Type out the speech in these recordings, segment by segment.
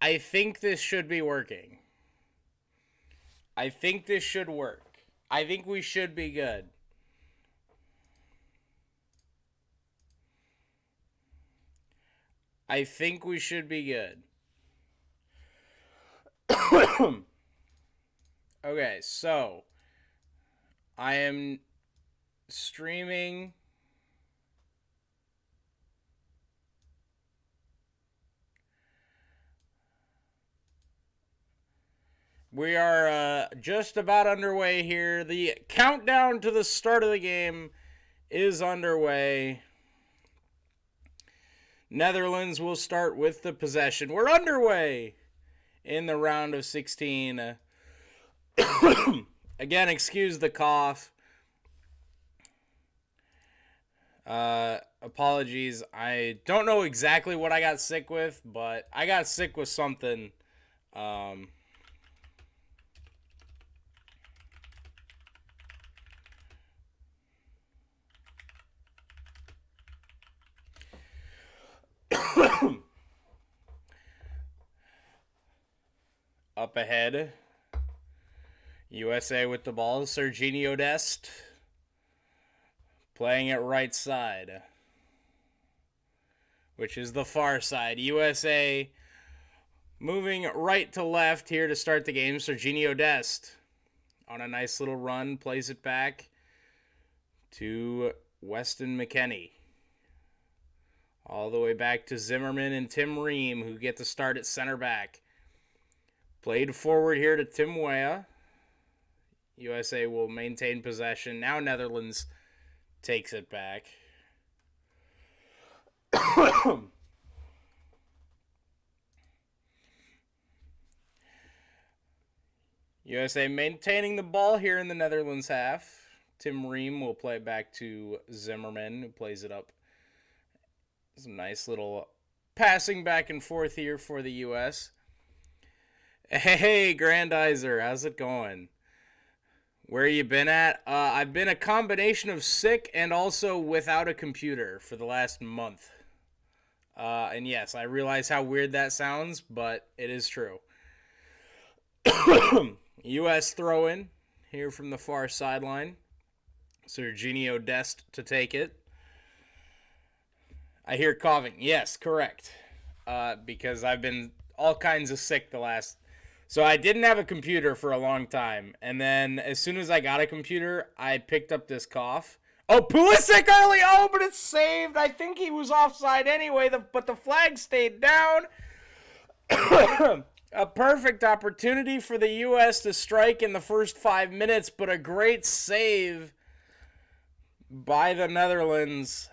I think this should be working. I think this should work. I think we should be good. I think we should be good. Okay, so I am streaming. We are just about underway here. The countdown to the start of the game is underway. Netherlands will start with the possession. We're underway in the round of 16. Again, excuse the cough. Apologies. I don't know exactly what I got sick with, but I got sick with something. Up ahead, USA with the ball. Serginho Dest playing it right side, which is the far side. USA moving right to left here to start the game. Serginho Dest on a nice little run, plays it back to Weston McKennie. All the way back to Zimmerman and Tim Ream, who get to start at center back. Played forward here to Tim Weah. USA will maintain possession. Now Netherlands takes it back. USA maintaining the ball here in the Netherlands half. Tim Ream will play it back to Zimmerman, who plays it up. Some nice little passing back and forth here for the U.S. Hey, Grandizer, how's it going? Where you been at? I've been a combination of sick and also without a computer for the last month. And yes, I realize how weird that sounds, but it is true. U.S. throw-in here from the far sideline. Serginho Dest to take it. I hear coughing. Yes, correct. Because I've been all kinds of sick the last... So I didn't have a computer for a long time. And then as soon as I got a computer, I picked up this cough. Oh, Pulisic early. Oh, but it's saved. I think he was offside anyway, but the flag stayed down. A perfect opportunity for the U.S. to strike in the first 5 minutes, but a great save by the Netherlands.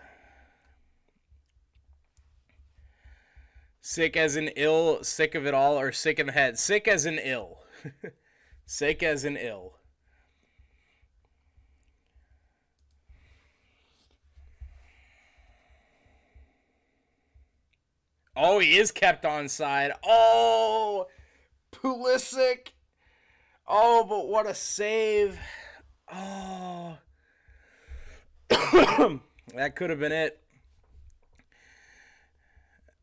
Sick as in ill, sick of it all, or sick in the head. Sick as in ill. Sick as in ill. Oh, he is kept onside. Oh, Pulisic. Oh, but what a save. Oh. That could have been it.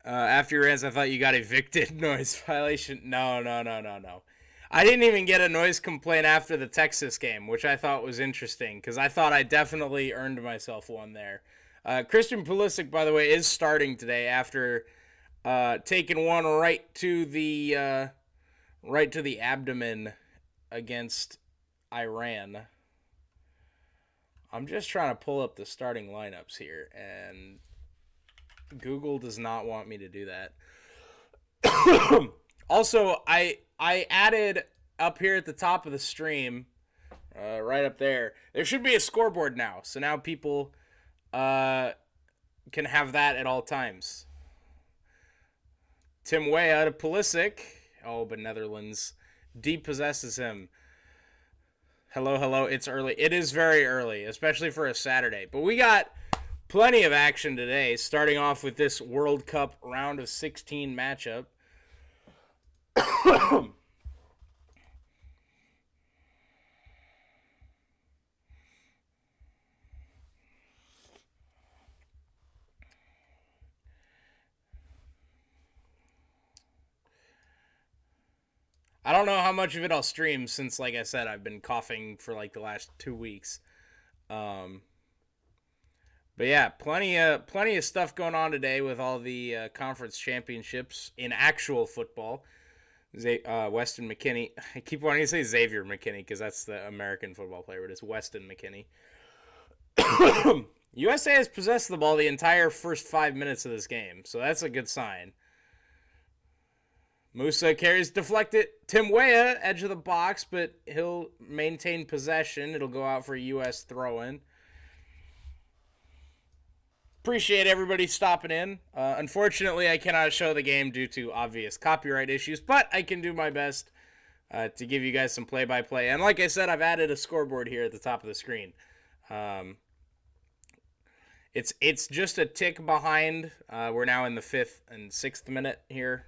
After your rants, I thought you got evicted. Noise violation. No. I didn't even get a noise complaint after the Texas game, which I thought was interesting because I thought I definitely earned myself one there. Christian Pulisic, by the way, is starting today after taking one right to the abdomen against Iran. I'm just trying to pull up the starting lineups here, and Google does not want me to do that. Also, I added up here at the top of the stream, right up there, there should be a scoreboard now. So now people can have that at all times. Tim Weah to Pulisic. Oh, but Netherlands depossesses him. Hello. It's early. It is very early, especially for a Saturday. But we got plenty of action today, starting off with this World Cup round of 16 matchup. I don't know how much of it I'll stream since, like I said, I've been coughing for like the last 2 weeks. Um, but yeah, plenty of stuff going on today with all the conference championships in actual football. Weston McKinney. I keep wanting to say Xavier McKinney because that's the American football player, but it's Weston McKinney. USA has possessed the ball the entire first 5 minutes of this game, so that's a good sign. Musa carries deflected. Tim Weah, edge of the box, but he'll maintain possession. It'll go out for a U.S. throw-in. Appreciate everybody stopping in. Unfortunately, I cannot show the game due to obvious copyright issues, but I can do my best to give you guys some play-by-play. And like I said, I've added a scoreboard here at the top of the screen. It's just a tick behind. We're now in the 5th and 6th minute here.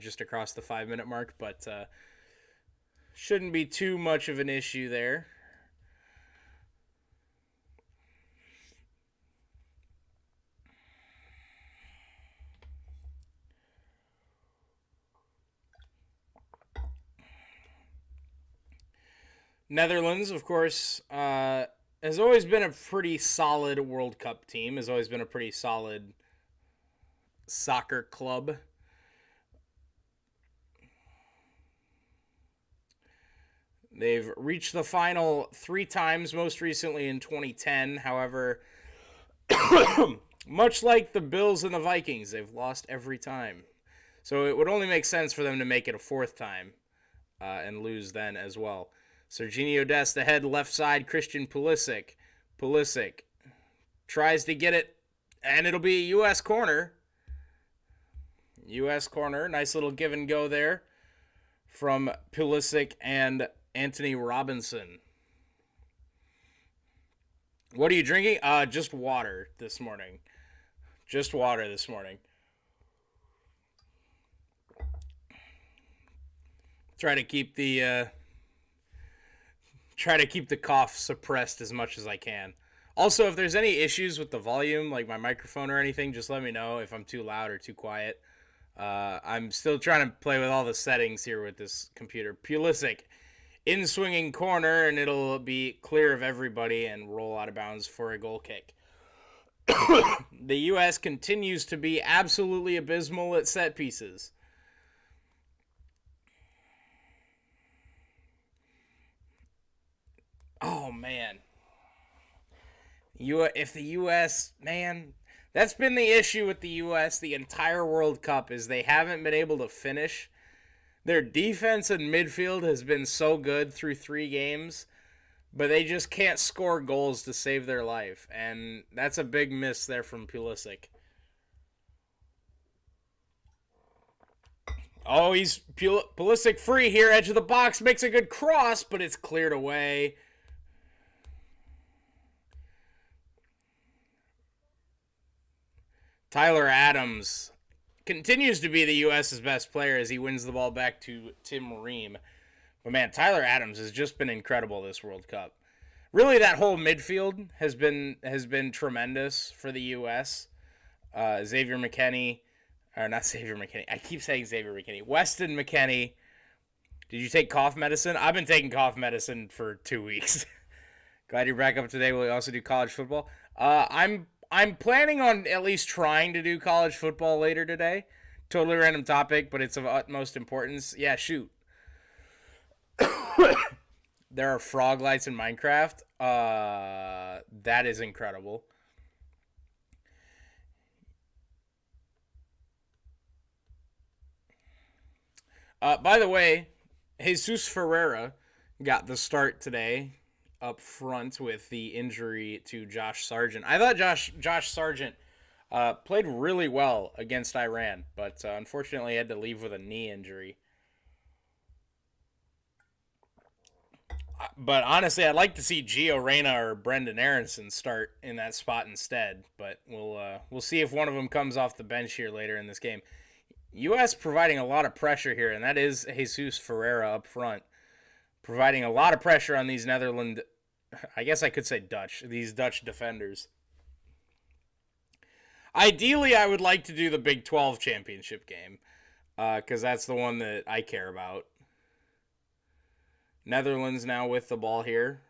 Just across the 5-minute mark, but shouldn't be too much of an issue there. Netherlands, of course, has always been a pretty solid World Cup team, has always been a pretty solid soccer club. They've reached the final 3 times, most recently in 2010. However, much like the Bills and the Vikings, they've lost every time. So it would only make sense for them to make it a 4th time and lose then as well. Serginho Dest ahead, left side, Christian Pulisic. Pulisic tries to get it, and it'll be a U.S. corner. U.S. corner. Nice little give and go there from Pulisic and Anthony Robinson. What are you drinking? Just water this morning. Just water this morning. Try to keep the cough suppressed as much as I can. Also, if there's any issues with the volume, like my microphone or anything, just let me know if I'm too loud or too quiet. I'm still trying to play with all the settings here with this computer. Pulisic in swinging corner, and it'll be clear of everybody and roll out of bounds for a goal kick. The U.S. continues to be absolutely abysmal at set pieces. Oh, man. If the U.S., man, that's been the issue with the U.S. the entire World Cup is they haven't been able to finish. Their defense and midfield has been so good through 3 games, but they just can't score goals to save their life, and that's a big miss there from Pulisic. Oh, he's Pulisic free here, edge of the box, makes a good cross, but it's cleared away. Tyler Adams continues to be the U.S.'s best player as he wins the ball back to Tim Ream. But man, Tyler Adams has just been incredible this World Cup. Really, that whole midfield has been tremendous for the U.S. Xavier McKinney, or not Xavier McKinney. I keep saying Xavier McKinney. Weston McKinney. Did you take cough medicine? I've been taking cough medicine for 2 weeks. Glad you're back up today. Will you also do college football? I'm planning on at least trying to do college football later today. Totally random topic, but it's of utmost importance. Yeah, shoot. There are frog lights in Minecraft. That is incredible. By the way, Jesus Ferreira got the start today up front with the injury to Josh Sargent. I thought Josh Sargent played really well against Iran, but unfortunately had to leave with a knee injury. But honestly, I'd like to see Gio Reyna or Brendan Aronson start in that spot instead. But we'll see if one of them comes off the bench here later in this game. U.S. providing a lot of pressure here, and that is Jesus Ferreira up front, providing a lot of pressure on these Netherlands. I guess I could say Dutch. These Dutch defenders. Ideally, I would like to do the Big 12 championship game, because that's the one that I care about. Netherlands now with the ball here.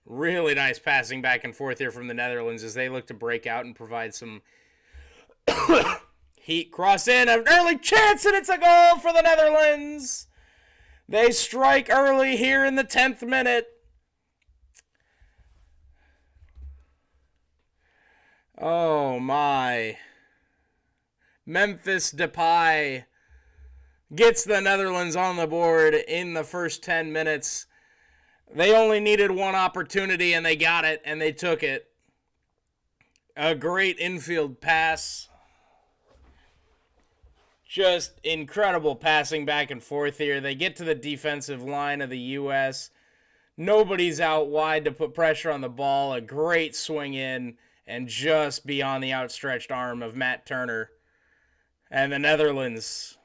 Really nice passing back and forth here from the Netherlands as they look to break out and provide some heat. Cross in, an early chance, and it's a goal for the Netherlands. They strike early here in the 10th minute. Oh my. Memphis Depay gets the Netherlands on the board in the first 10 minutes. They only needed one opportunity, and they got it, and they took it. A great infield pass. Just incredible passing back and forth here. They get to the defensive line of the U.S. Nobody's out wide to put pressure on the ball. A great swing in, and just beyond the outstretched arm of Matt Turner. And the Netherlands.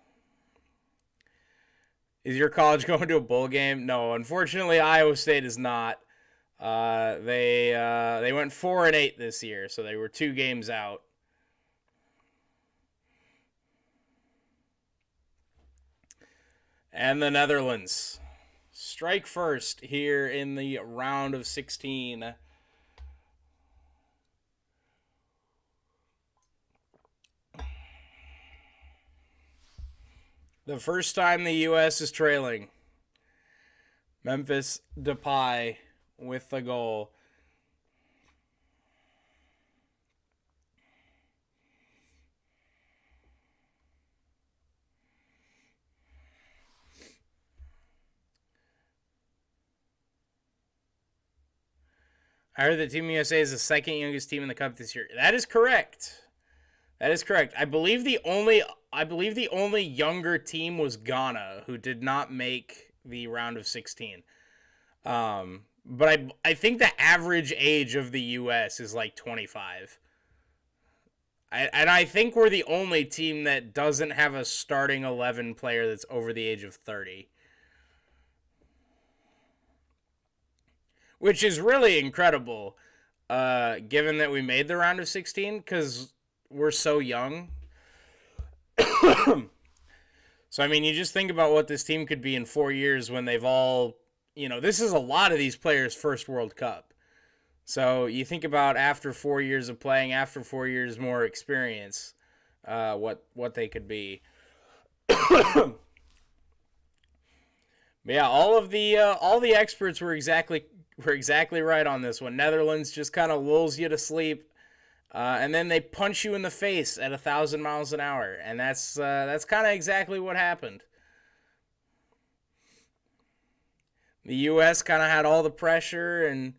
Is your college going to a bowl game? No, unfortunately, Iowa State is not. They went 4-8 this year, so they were 2 games out. And the Netherlands strike first here in the round of 16. The first time the U.S. is trailing. Memphis Depay with the goal. I heard that Team USA is the second youngest team in the Cup this year. That is correct. That is correct. I believe the only younger team was Ghana, who did not make the round of 16. But I think the average age of the U.S. is like 25. And I think we're the only team that doesn't have a starting 11 player that's over the age of 30. Which is really incredible, given that we made the round of 16, because we're so young. So, I mean, you just think about what this team could be in 4 years when they've all, this is a lot of these players' first World Cup. So you think about after 4 years of playing, after 4 years more experience, what they could be. But yeah, all the experts were exactly right on this one. Netherlands just kind of lulls you to sleep, and then they punch you in the face at 1,000 miles an hour, and that's kind of exactly what happened. The U.S. kind of had all the pressure, and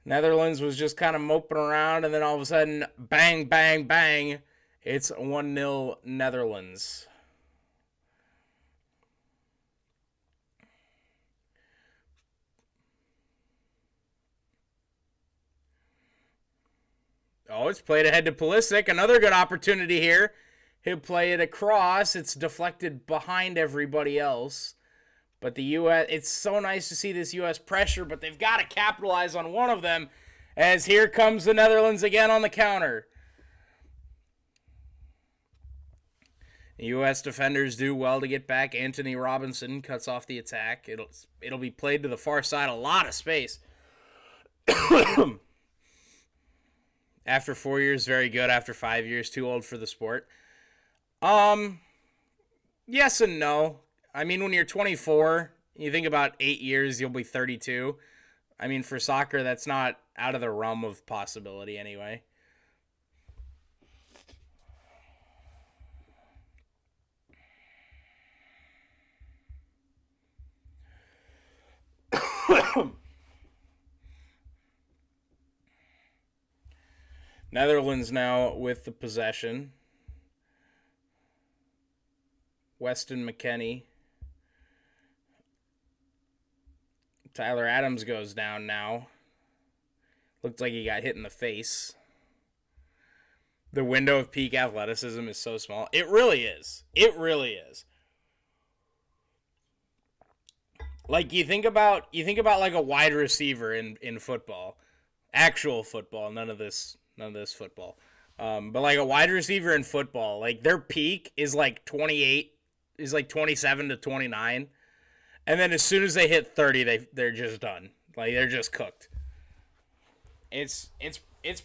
Netherlands was just kind of moping around, and then all of a sudden, bang, bang, bang, it's 1-0 Netherlands. Oh, it's played ahead to Pulisic. Another good opportunity here. He'll play it across. It's deflected behind everybody else. But the U.S., it's so nice to see this U.S. pressure, but they've got to capitalize on one of them, as here comes the Netherlands again on the counter. The U.S. defenders do well to get back. Anthony Robinson cuts off the attack. It'll be played to the far side. A lot of space. After 4 years, very good. After 5 years, too old for the sport. Yes and no. I mean, when you're 24, you think about 8 years, you'll be 32. I mean, for soccer, that's not out of the realm of possibility anyway. Netherlands now with the possession. Weston McKennie. Tyler Adams goes down now. Looked like he got hit in the face. The window of peak athleticism is so small. It really is. It really is. Like you think about like a wide receiver in football. Actual football, none of this football. But like a wide receiver in football, like their peak is like 28, is like 27 to 29. And then as soon as they hit 30, they're just done. Like, they're just cooked. It's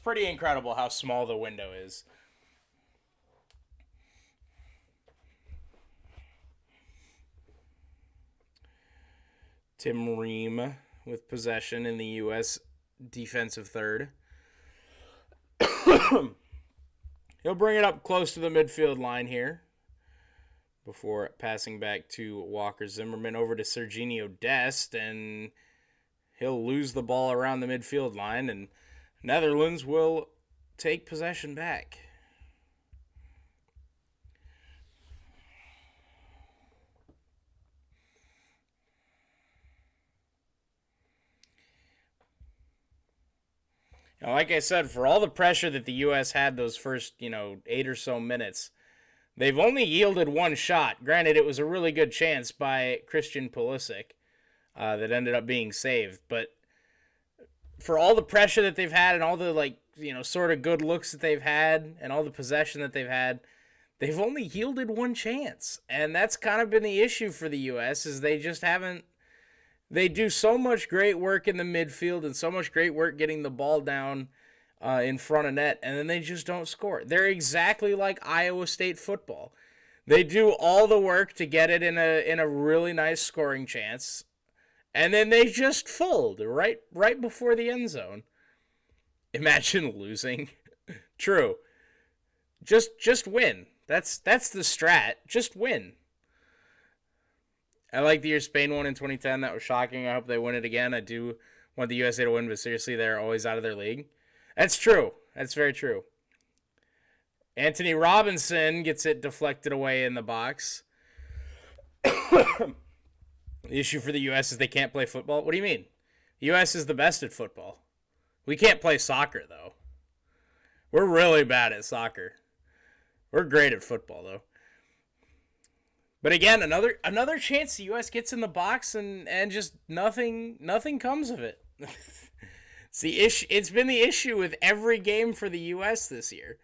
pretty incredible how small the window is. Tim Ream with possession in the U.S. defensive third. He'll bring it up close to the midfield line here before passing back to Walker Zimmerman over to Serginho Dest, and he'll lose the ball around the midfield line, and Netherlands will take possession back. Now, like I said, for all the pressure that the U.S. had those first, 8 or so minutes, they've only yielded one shot. Granted, it was a really good chance by Christian Pulisic that ended up being saved. But for all the pressure that they've had and all the, sort of good looks that they've had and all the possession that they've had, they've only yielded one chance. And that's kind of been the issue for the U.S. is they just haven't. They do so much great work in the midfield and so much great work getting the ball down in front of net, and then they just don't score. They're exactly like Iowa State football. They do all the work to get it in a really nice scoring chance, and then they just fold right before the end zone. Imagine losing. True. Just win. That's the strat. Just win. I like the year Spain won in 2010. That was shocking. I hope they win it again. I do want the USA to win, but seriously, they're always out of their league. That's true. That's very true. Anthony Robinson gets it deflected away in the box. The issue for the U.S. is they can't play football. What do you mean? The U.S. is the best at football. We can't play soccer, though. We're really bad at soccer. We're great at football, though. But again, another chance the U.S. gets in the box and just nothing comes of it. It's the issue. It's been the issue with every game for the U.S. this year.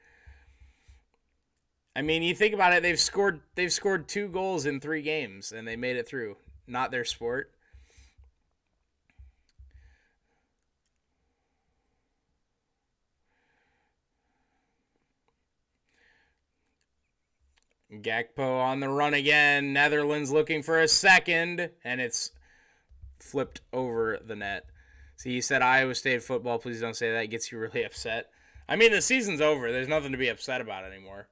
I mean, you think about it, they've scored 2 goals in 3 games and they made it through. Not their sport. Gakpo on the run again. Netherlands looking for a second, and it's flipped over the net. See, he said Iowa State football. Please don't say that. It gets you really upset. I mean, the season's over. There's nothing to be upset about anymore.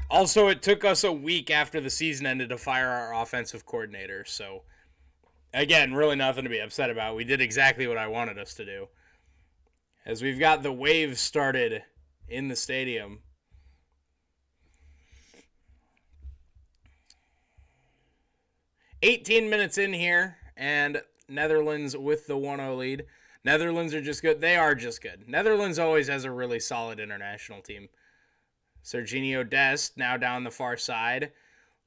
Also, it took us a week after the season ended to fire our offensive coordinator. So, again, really nothing to be upset about. We did exactly what I wanted us to do. As we've got the wave started in the stadium. 18 minutes in here, and Netherlands with the 1-0 lead. Netherlands are just good. They are just good. Netherlands always has a really solid international team. Serginho Dest now down the far side,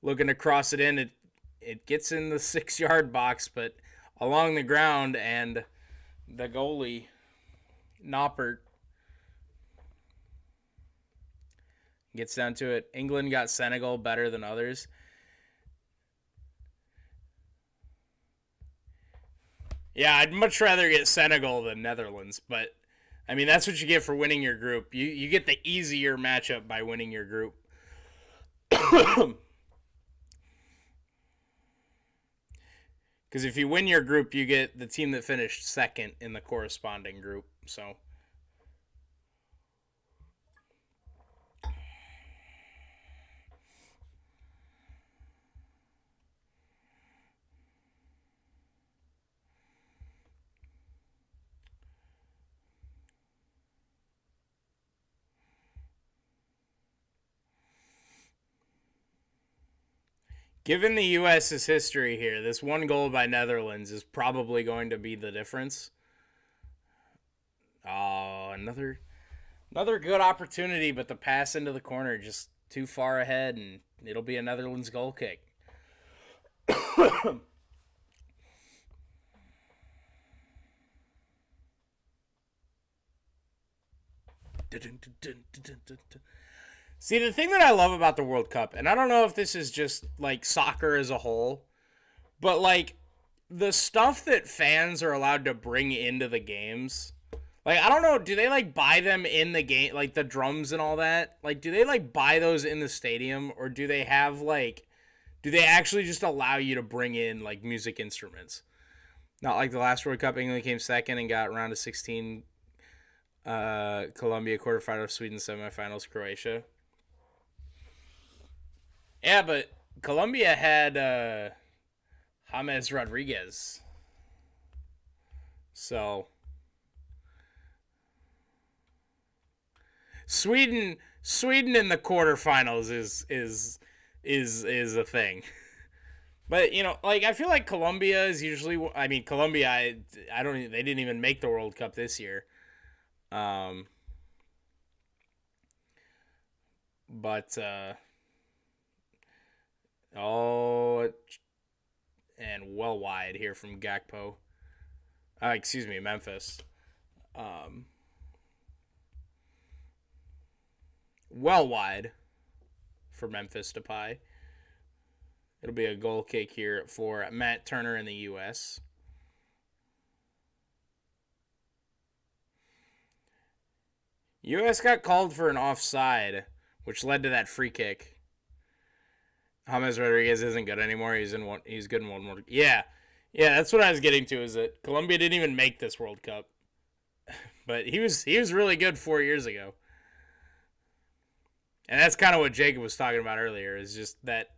looking to cross it in. It gets in the 6-yard box, but along the ground, and the goalie, Noppert, gets down to it. England got Senegal better than others. Yeah, I'd much rather get Senegal than Netherlands, but I mean, that's what you get for winning your group. You get the easier matchup by winning your group. Because if you win your group, you get the team that finished second in the corresponding group. So given the U.S.'s history here, this one goal by Netherlands is probably going to be the difference. Oh, another good opportunity, but the pass into the corner just too far ahead, and it'll be a Netherlands goal kick. See, the thing that I love about the World Cup, and I don't know if this is just like soccer as a whole, but like the stuff that fans are allowed to bring into the games. Like, I don't know, do they like buy them in the game, like the drums and all that? Like, do they like buy those in the stadium, or do they have like, do they actually just allow you to bring in like music instruments? Not like the last World Cup, England came second and got round of 16. Colombia quarterfinals, Sweden semifinals, Croatia. Yeah, but Colombia had James Rodriguez. So Sweden in the quarterfinals is a thing. But you know, like I feel like Colombia is usually. I mean, Colombia. I don't. They didn't even make the World Cup this year. Um, but oh, and well wide here from Gakpo. Excuse me, Memphis. Um, well wide for Memphis Depay. It'll be a goal kick here for Matt Turner in the U.S. U.S. got called for an offside, which led to that free kick. James Rodriguez isn't good anymore. He's good in one more. Yeah, that's what I was getting to. Is that Colombia didn't even make this World Cup, but he was really good 4 years ago. And that's kind of what Jacob was talking about earlier. Is just that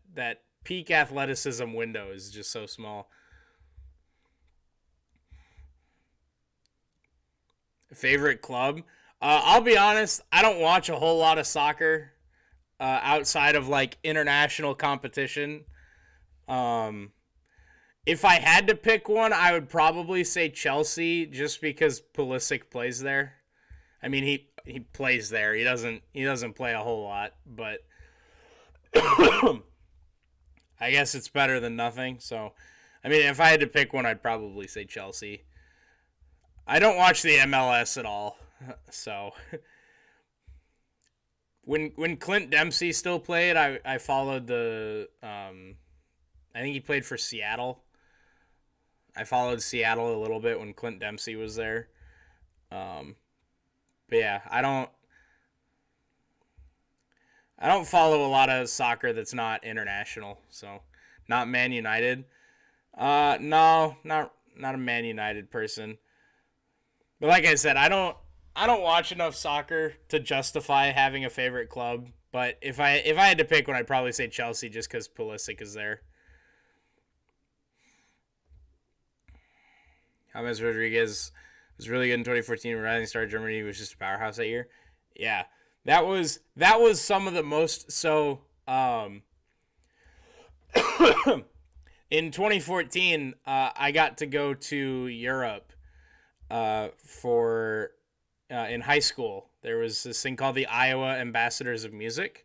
peak athleticism window is just so small. Favorite club? I'll be honest. I don't watch a whole lot of soccer outside of like international competition. If I had to pick one, I would probably say Chelsea, just because Pulisic plays there. I mean, he plays there. He doesn't play a whole lot, but I guess it's better than nothing. So, I mean, if I had to pick one, I'd probably say Chelsea. I don't watch the MLS at all, so when Clint Dempsey still played, I followed the. I think he played for Seattle. I followed Seattle a little bit when Clint Dempsey was there. But yeah, I don't follow a lot of soccer that's not international. So, not Man United. No, not a Man United person. But like I said, I don't watch enough soccer to justify having a favorite club. But if I had to pick one, I'd probably say Chelsea, just because Pulisic is there. James Rodriguez was really good in 2014. Rising star Germany was just a powerhouse that year. Yeah, that was some of the most. So in 2014, I got to go to Europe for in high school. There was this thing called the Iowa Ambassadors of Music,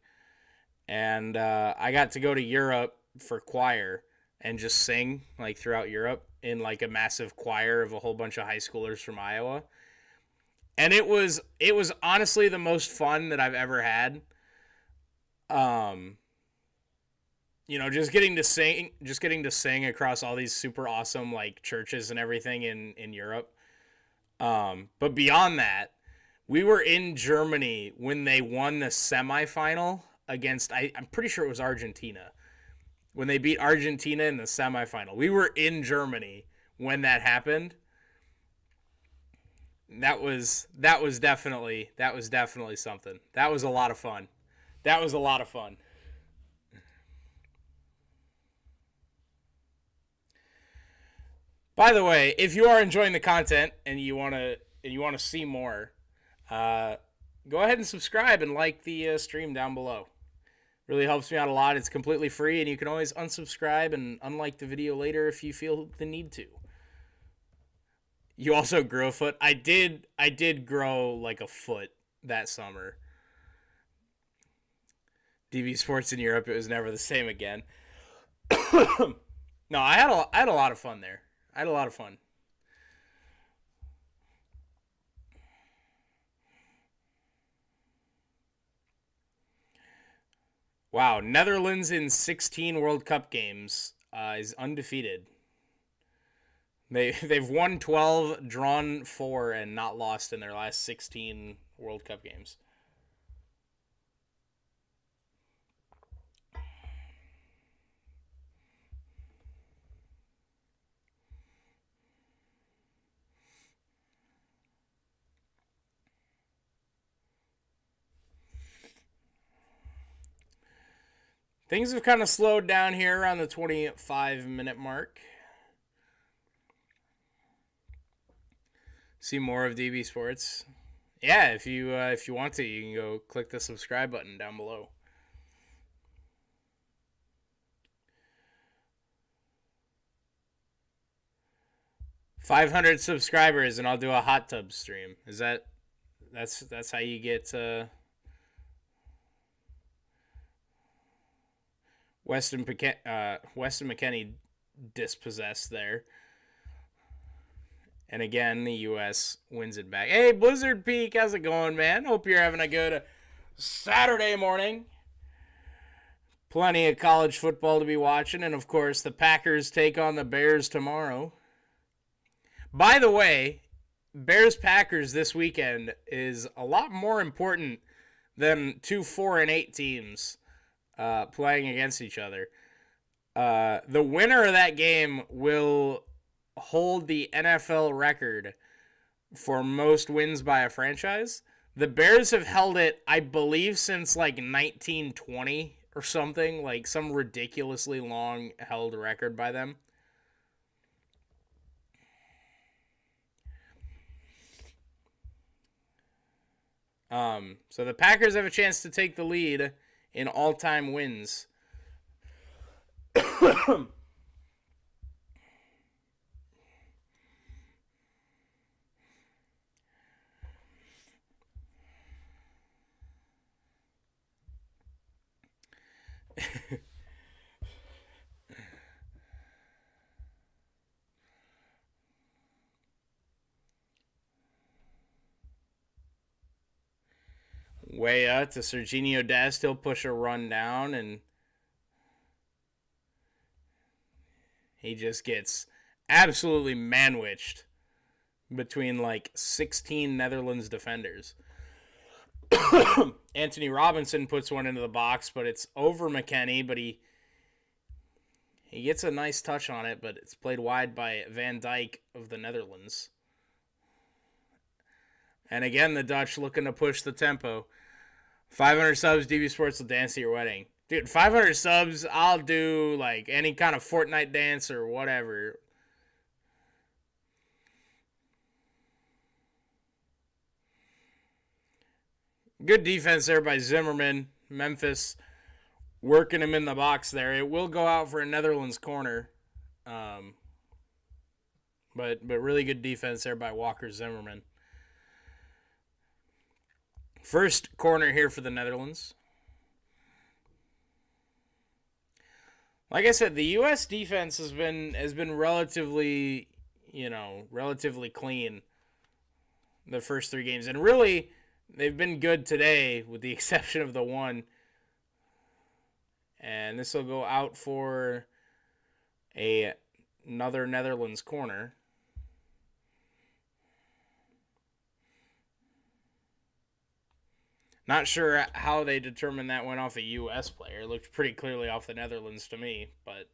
and I got to go to Europe for choir and just sing like throughout Europe in like a massive choir of a whole bunch of high schoolers from Iowa. And it was honestly the most fun that I've ever had. You know, just getting to sing across all these super awesome like churches and everything in Europe. But beyond that, we were in Germany when they won the semifinal against I'm pretty sure it was Argentina. When they beat Argentina in the semifinal. We were in Germany when that happened. That was definitely something. That was a lot of fun. By the way, if you are enjoying the content and you want to see more, go ahead and subscribe and like the stream down below. Really helps me out a lot. It's completely free, and you can always unsubscribe and unlike the video later if you feel the need to. You also grew a foot. I did grow like a foot that summer. DB Sports in Europe, it was never the same again. No, I had a lot of fun there. I had a lot of fun. Wow, Netherlands in 16 World Cup games is undefeated. They've won 12, drawn 4, and not lost in their last 16 World Cup games. Things have kind of slowed down here around the 25-minute mark. See more of DB Sports. Yeah, if you want to, you can go click the subscribe button down below. "500 subscribers and I'll do a hot tub stream." Is that's how you get Weston McKennie dispossessed there. And again, the U.S. wins it back. Hey, Blizzard Peak, how's it going, man? Hope you're having a good Saturday morning. Plenty of college football to be watching, and of course, the Packers take on the Bears tomorrow. By the way, Bears-Packers this weekend is a lot more important than two 4-8 teams playing against each other. The winner of that game will hold the NFL record for most wins by a franchise. The Bears have held it, I believe, since like 1920 or something, like some ridiculously long held record by them. So the Packers have a chance to take the lead in all-time wins. Way up to Serginho Dest. He'll push a run down, and he just gets absolutely manwiched between like 16 Netherlands defenders. Anthony Robinson puts one into the box, but it's over McKennie, but he gets a nice touch on it, but it's played wide by Van Dijk of the Netherlands. And again, the Dutch looking to push the tempo. 500 subs, DB Sports will dance at your wedding. Dude, 500 subs, I'll do like any kind of Fortnite dance or whatever. Good defense there by Zimmerman. Memphis working him in the box there. It will go out for a Netherlands corner. But really good defense there by Walker Zimmerman. First corner here for the Netherlands. Like I said, the U.S. defense has been relatively clean the first 3 games, and really they've been good today with the exception of the one. And this will go out for another Netherlands corner. Not sure how they determined that went off a U.S. player. It looked pretty clearly off the Netherlands to me, but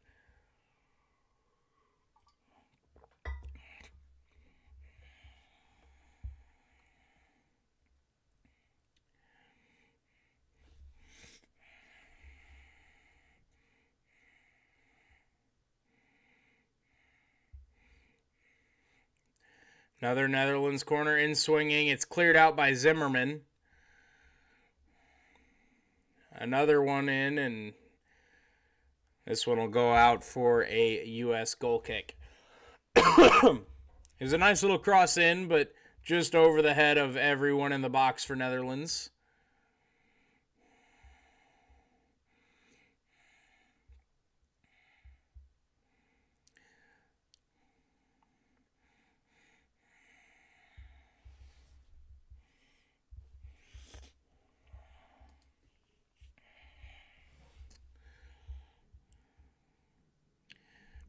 another Netherlands corner in swinging. It's cleared out by Zimmerman. Another one in, and this one will go out for a U.S. goal kick. It was a nice little cross in, but just over the head of everyone in the box for Netherlands.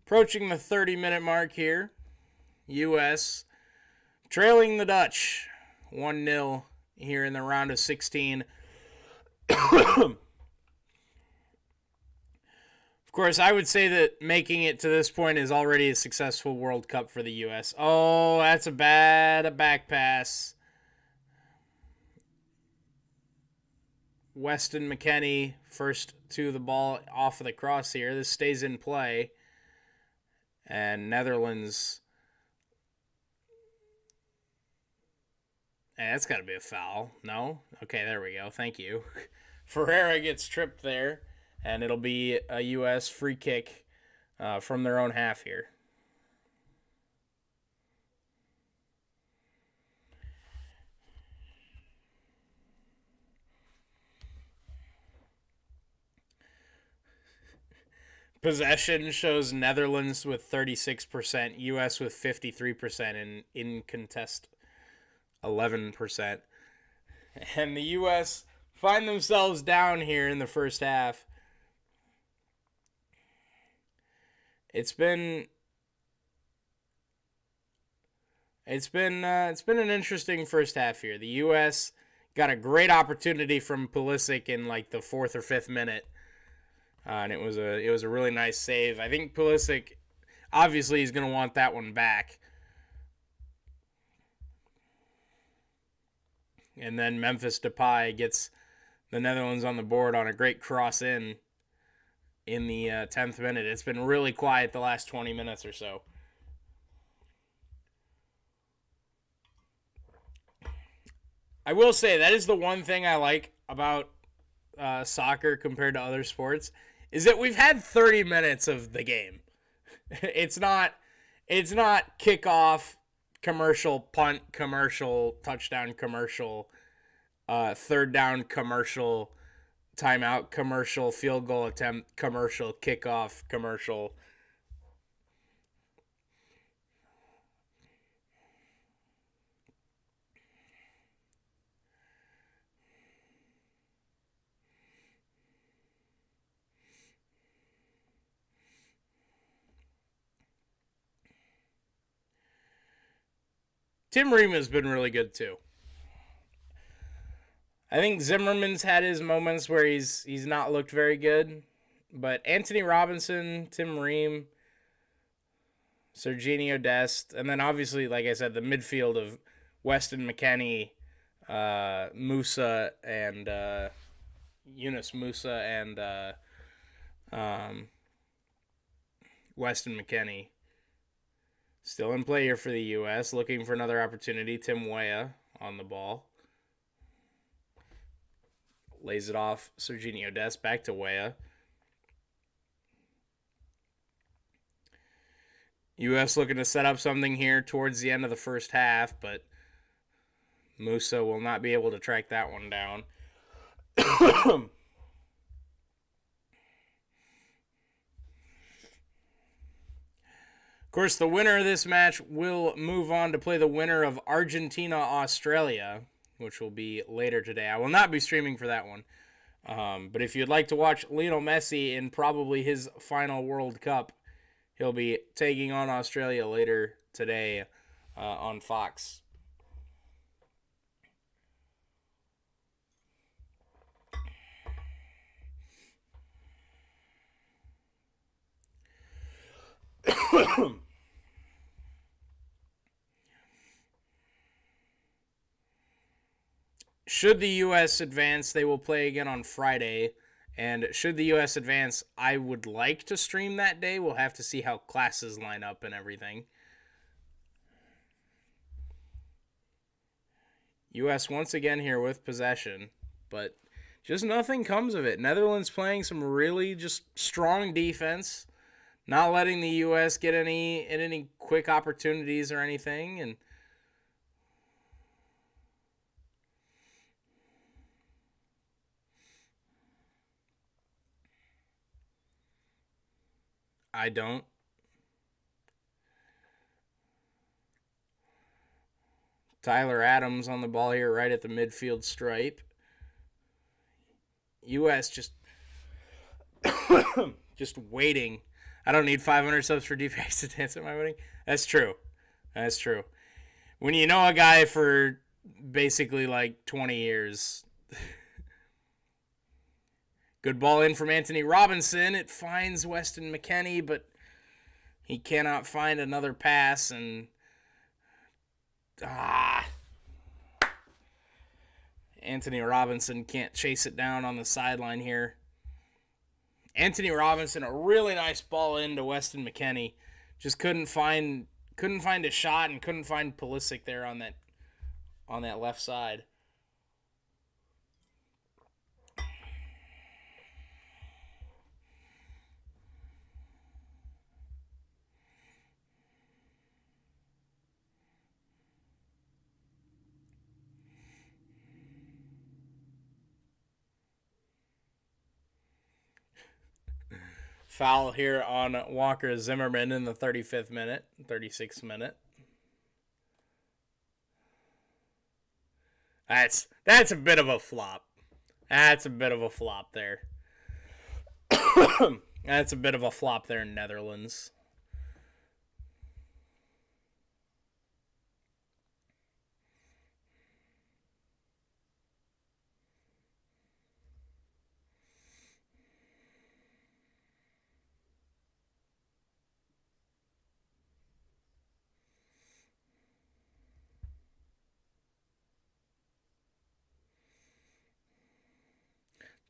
Approaching the 30-minute mark here. U.S. trailing the Dutch 1-0 here in the round of 16. Of course, I would say that making it to this point is already a successful World Cup for the U.S. Oh, that's a back pass. Weston McKennie first to the ball off of the cross here. This stays in play. And Netherlands. Hey, that's got to be a foul. No? Okay, there we go. Thank you. Ferreira gets tripped there. And it'll be a U.S. free kick from their own half here. Possession shows Netherlands with 36%, U.S. with 53%, and in contest 11%. And the U.S. find themselves down here in the first half. It's been an interesting first half here. The U.S. got a great opportunity from Pulisic in like the 4th or 5th minute. And it was a really nice save. I think Pulisic, obviously, is going to want that one back. And then Memphis Depay gets the Netherlands on the board on a great cross in the 10th minute. It's been really quiet the last 20 minutes or so. I will say that is the one thing I like about soccer compared to other sports, is that we've had 30 minutes of the game. It's not kickoff, commercial, punt, commercial, touchdown, commercial, third down, commercial, timeout, commercial, field goal attempt, commercial, kickoff, commercial. Tim Ream has been really good too. I think Zimmerman's had his moments where he's not looked very good, but Anthony Robinson, Tim Ream, Serginho Dest, and then obviously, like I said, the midfield of Weston McKennie, Musa, and Yunus Musa and Weston McKennie. Still in play here for the U.S., looking for another opportunity. Tim Weah on the ball. Lays it off Serginho Dest, back to Weah. U.S. looking to set up something here towards the end of the first half, but Musa will not be able to track that one down. Of course, the winner of this match will move on to play the winner of Argentina-Australia, which will be later today. I will not be streaming for that one. But if you'd like to watch Lionel Messi in probably his final World Cup, he'll be taking on Australia later today on Fox. Should the U.S. advance, they will play again on Friday. And should the U.S. advance, I would like to stream that day. We'll have to see how classes line up and everything. U.S. once again here with possession, but just nothing comes of it. Netherlands playing some really just strong defense, not letting the U.S. get any quick opportunities or anything, and I don't. Tyler Adams on the ball here right at the midfield stripe. U.S. just waiting. I don't need 500 subs for DPX to dance at my wedding. That's true. That's true. When you know a guy for basically like 20 years. Good ball in from Anthony Robinson. It finds Weston McKennie, but he cannot find another pass. And Anthony Robinson can't chase it down on the sideline here. Anthony Robinson, a really nice ball into Weston McKennie. Just couldn't find a shot and couldn't find Pulisic there on that left side. Foul here on Walker Zimmerman in the 35th minute, 36th minute. That's a bit of a flop. That's a bit of a flop there. That's a bit of a flop there in Netherlands.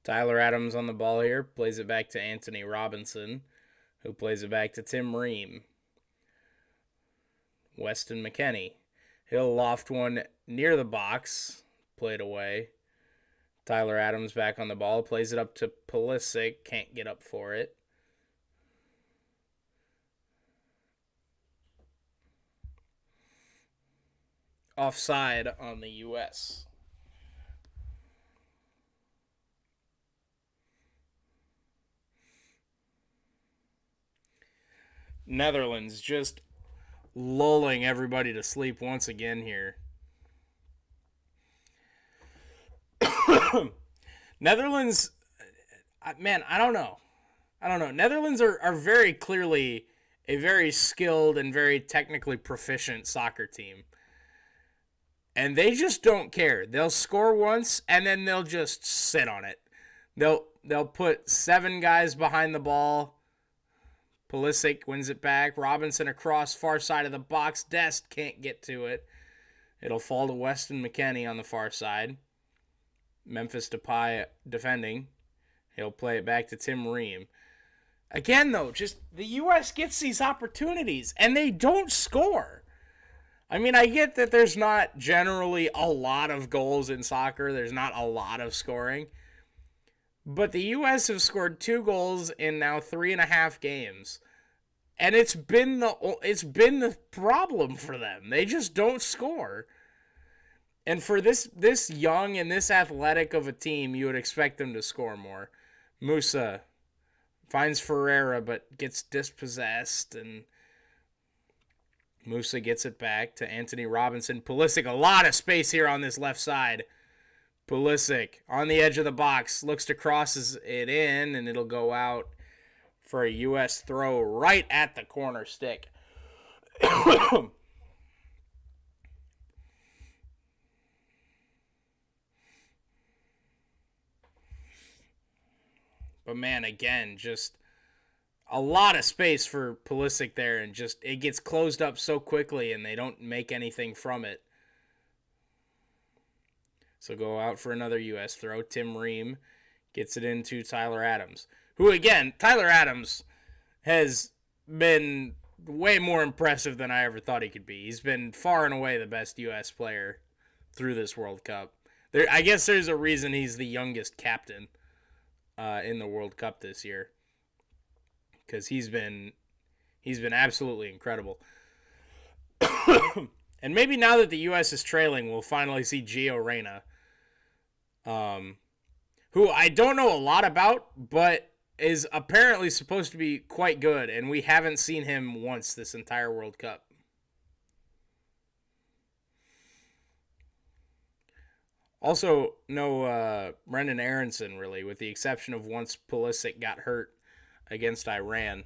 Tyler Adams on the ball here. Plays it back to Anthony Robinson, who plays it back to Tim Ream. Weston McKennie. He'll loft one near the box. Played away. Tyler Adams back on the ball. Plays it up to Pulisic. Can't get up for it. Offside on the U.S. Netherlands just lulling everybody to sleep once again here. Netherlands, man, I don't know. Netherlands are very clearly a very skilled and very technically proficient soccer team. And they just don't care. They'll score once and then they'll just sit on it. They'll put 7 guys behind the ball. Pulisic wins it back. Robinson across far side of the box. Dest can't get to it. It'll fall to Weston McKennie on the far side. Memphis Depay defending. He'll play it back to Tim Ream. Again, though, just the U.S. gets these opportunities, and they don't score. I mean, I get that there's not generally a lot of goals in soccer. There's not a lot of scoring. But the U.S. have scored 2 goals in now 3.5 games. And it's been the problem for them. They just don't score. And for this young and this athletic of a team, you would expect them to score more. Musa finds Ferreira but gets dispossessed, and Musa gets it back to Anthony Robinson. Pulisic, a lot of space here on this left side. Pulisic on the edge of the box, looks to cross it in, and it'll go out for a U.S. throw right at the corner stick. But man, again, just a lot of space for Pulisic there, and just it gets closed up so quickly, and they don't make anything from it. So go out for another U.S. throw. Tim Ream gets it into Tyler Adams, who, again, Tyler Adams has been way more impressive than I ever thought he could be. He's been far and away the best U.S. player through this World Cup. I guess there's a reason he's the youngest captain in the World Cup this year, because he's been absolutely incredible. And maybe now that the U.S. is trailing, we'll finally see Gio Reyna, who I don't know a lot about, but is apparently supposed to be quite good, and we haven't seen him once this entire World Cup. Also, no Brendan Aronson, really, with the exception of once Pulisic got hurt against Iran.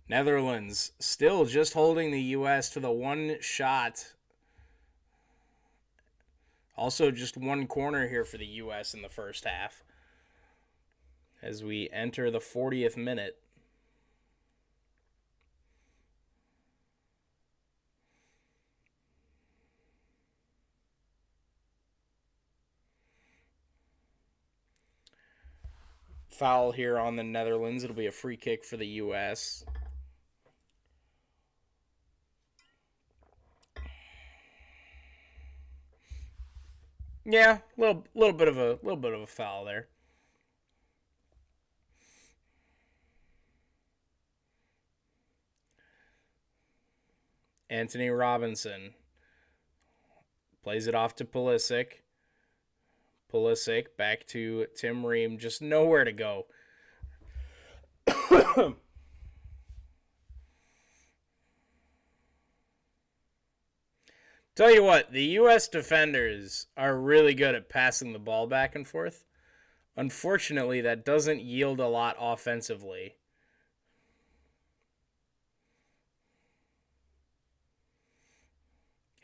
Netherlands still just holding the U.S. to the one shot. Also, just one corner here for the U.S. in the first half as we enter the 40th minute. Foul here on the Netherlands. It'll be a free kick for the U.S. Yeah, little bit of a foul there. Anthony Robinson plays it off to Pulisic. Pulisic back to Tim Ream. Just nowhere to go. Tell you what, the U.S. defenders are really good at passing the ball back and forth. Unfortunately, that doesn't yield a lot offensively.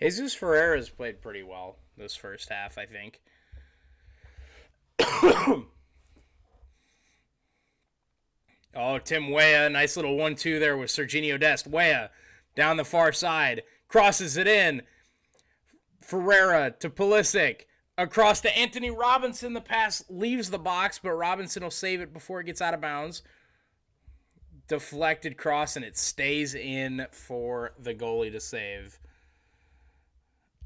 Jesus Ferreira's played pretty well this first half, I think. Oh, Tim Weah, nice little 1-2 there with Serginho Dest. Weah down the far side, crosses it in. Ferreira to Pulisic, across to Anthony Robinson. The pass leaves the box, but Robinson will save it before it gets out of bounds. Deflected cross, and it stays in for the goalie to save.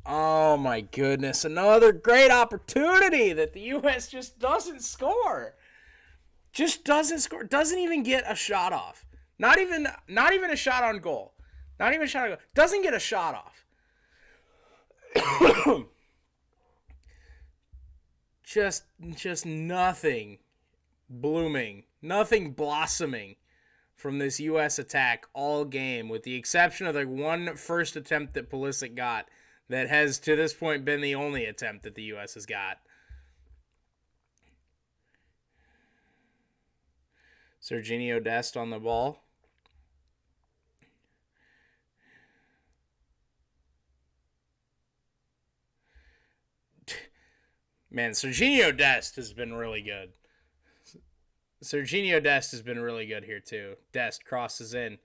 Oh my goodness, another great opportunity that the U.S. just doesn't score. Just doesn't score. Doesn't even get a shot off. Not even a shot on goal. Not even a shot on goal. Doesn't get a shot off. just nothing blooming. Nothing blossoming from this U.S. attack all game, with the exception of the one first attempt that Pulisic got that has to this point been the only attempt that the U.S. has got. Serginho Dest on the ball. Man, Serginho Dest has been really good. Serginho Dest has been really good here too. Dest crosses in.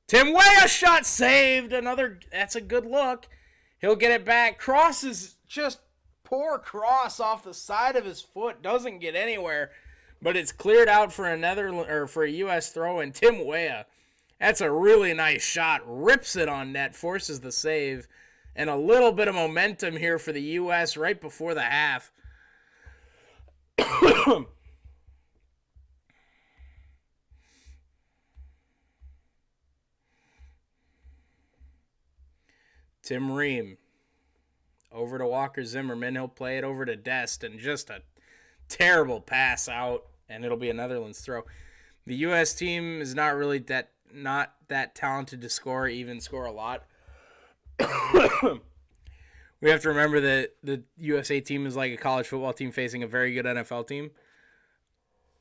Tim Weah shot saved. That's a good look. He'll get it back. Crosses, just poor cross off the side of his foot. Doesn't get anywhere. But it's cleared out for a U.S. throw, and Tim Weah, that's a really nice shot. Rips it on net, forces the save, and a little bit of momentum here for the U.S. right before the half. Tim Ream over to Walker Zimmerman. He'll play it over to Dest, and just a terrible pass out, and it'll be a Netherlands throw. The U.S. team is not that talented to score, even score a lot. We have to remember that the USA team is like a college football team facing a very good NFL team.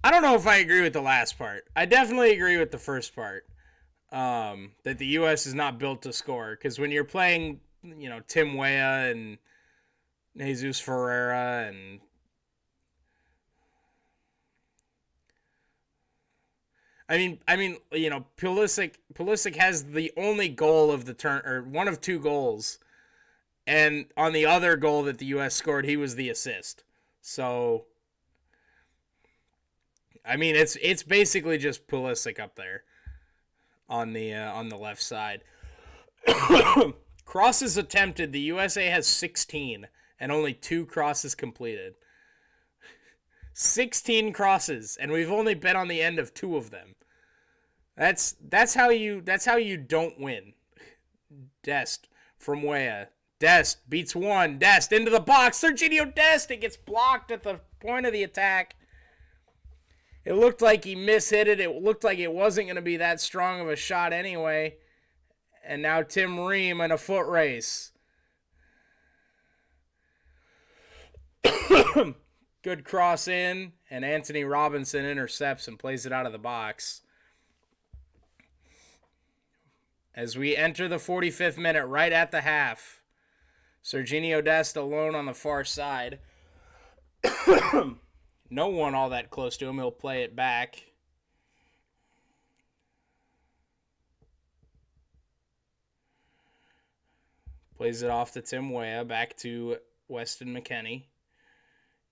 I don't know if I agree with the last part. I definitely agree with the first part, that the U.S. is not built to score, because when you're playing, Tim Weah and Jesus Ferreira and I mean, Pulisic has the only goal of the turn, or one of two goals, and on the other goal that the U.S. scored, he was the assist. So, I mean, it's basically just Pulisic up there on the left side. Crosses attempted, the USA has 16 and only 2 crosses completed. 16 crosses, and we've only been on the end of 2 of them. That's how you don't win. Dest from Weah. Dest beats one. Dest into the box. Serginho Dest. It gets blocked at the point of the attack. It looked like he mishit it. It looked like it wasn't going to be that strong of a shot anyway. And now Tim Ream in a foot race. Good cross in, and Anthony Robinson intercepts and plays it out of the box. as we enter the 45th minute, right at the half. Serginho Dest alone on the far side. No one all that close to him. He'll play it back. Plays it off to Tim Weah. Back to Weston McKennie.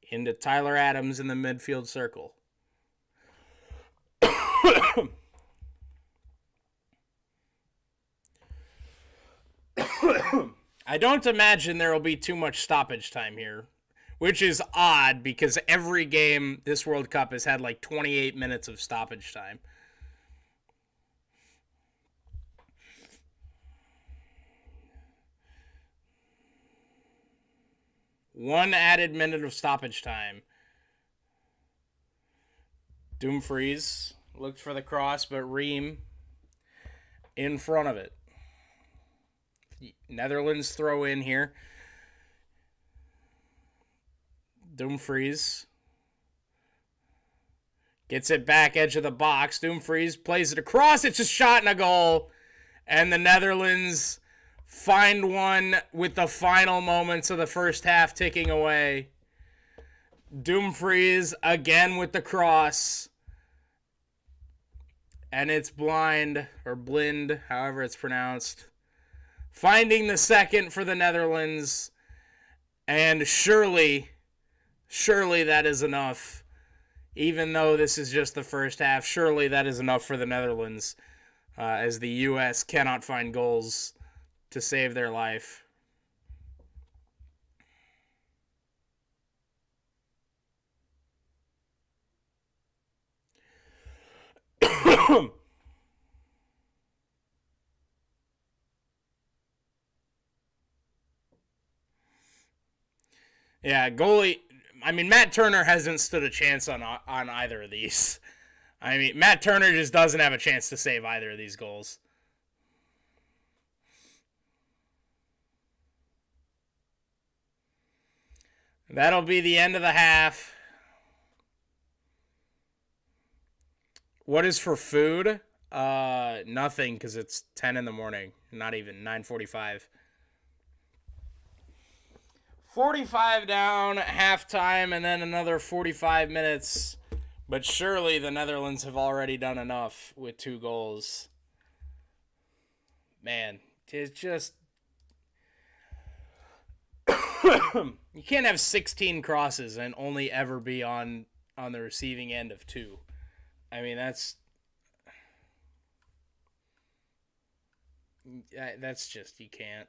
Into Tyler Adams in the midfield circle. I don't imagine there will be too much stoppage time here, which is odd because every game this World Cup has had like 28 minutes of stoppage time. One added minute of stoppage time. Dumfries looked for the cross, but Ream in front of it. Netherlands throw in here. Dumfries gets it back, edge of the box. Dumfries plays it across. It's a shot and a goal. And the Netherlands find one with the final moments of the first half ticking away. Dumfries again with the cross. And it's blind, or blind, however it's pronounced. Finding the second for the Netherlands. And surely that is enough. Even though this is just the first half, surely that is enough for the Netherlands. As the U.S. cannot find goals to save their life. Yeah, goalie. I mean, Matt Turner hasn't stood a chance on either of these. I mean, Matt Turner just doesn't have a chance to save either of these goals. That'll be the end of the half. What is for food? Nothing, because it's 10 in the morning. Not even 9:45. 45 down, halftime, and then another 45 minutes. But surely the Netherlands have already done enough with 2 goals. Man, it's just... you can't have 16 crosses and only ever be on the receiving end of 2. I mean, that's just, you can't.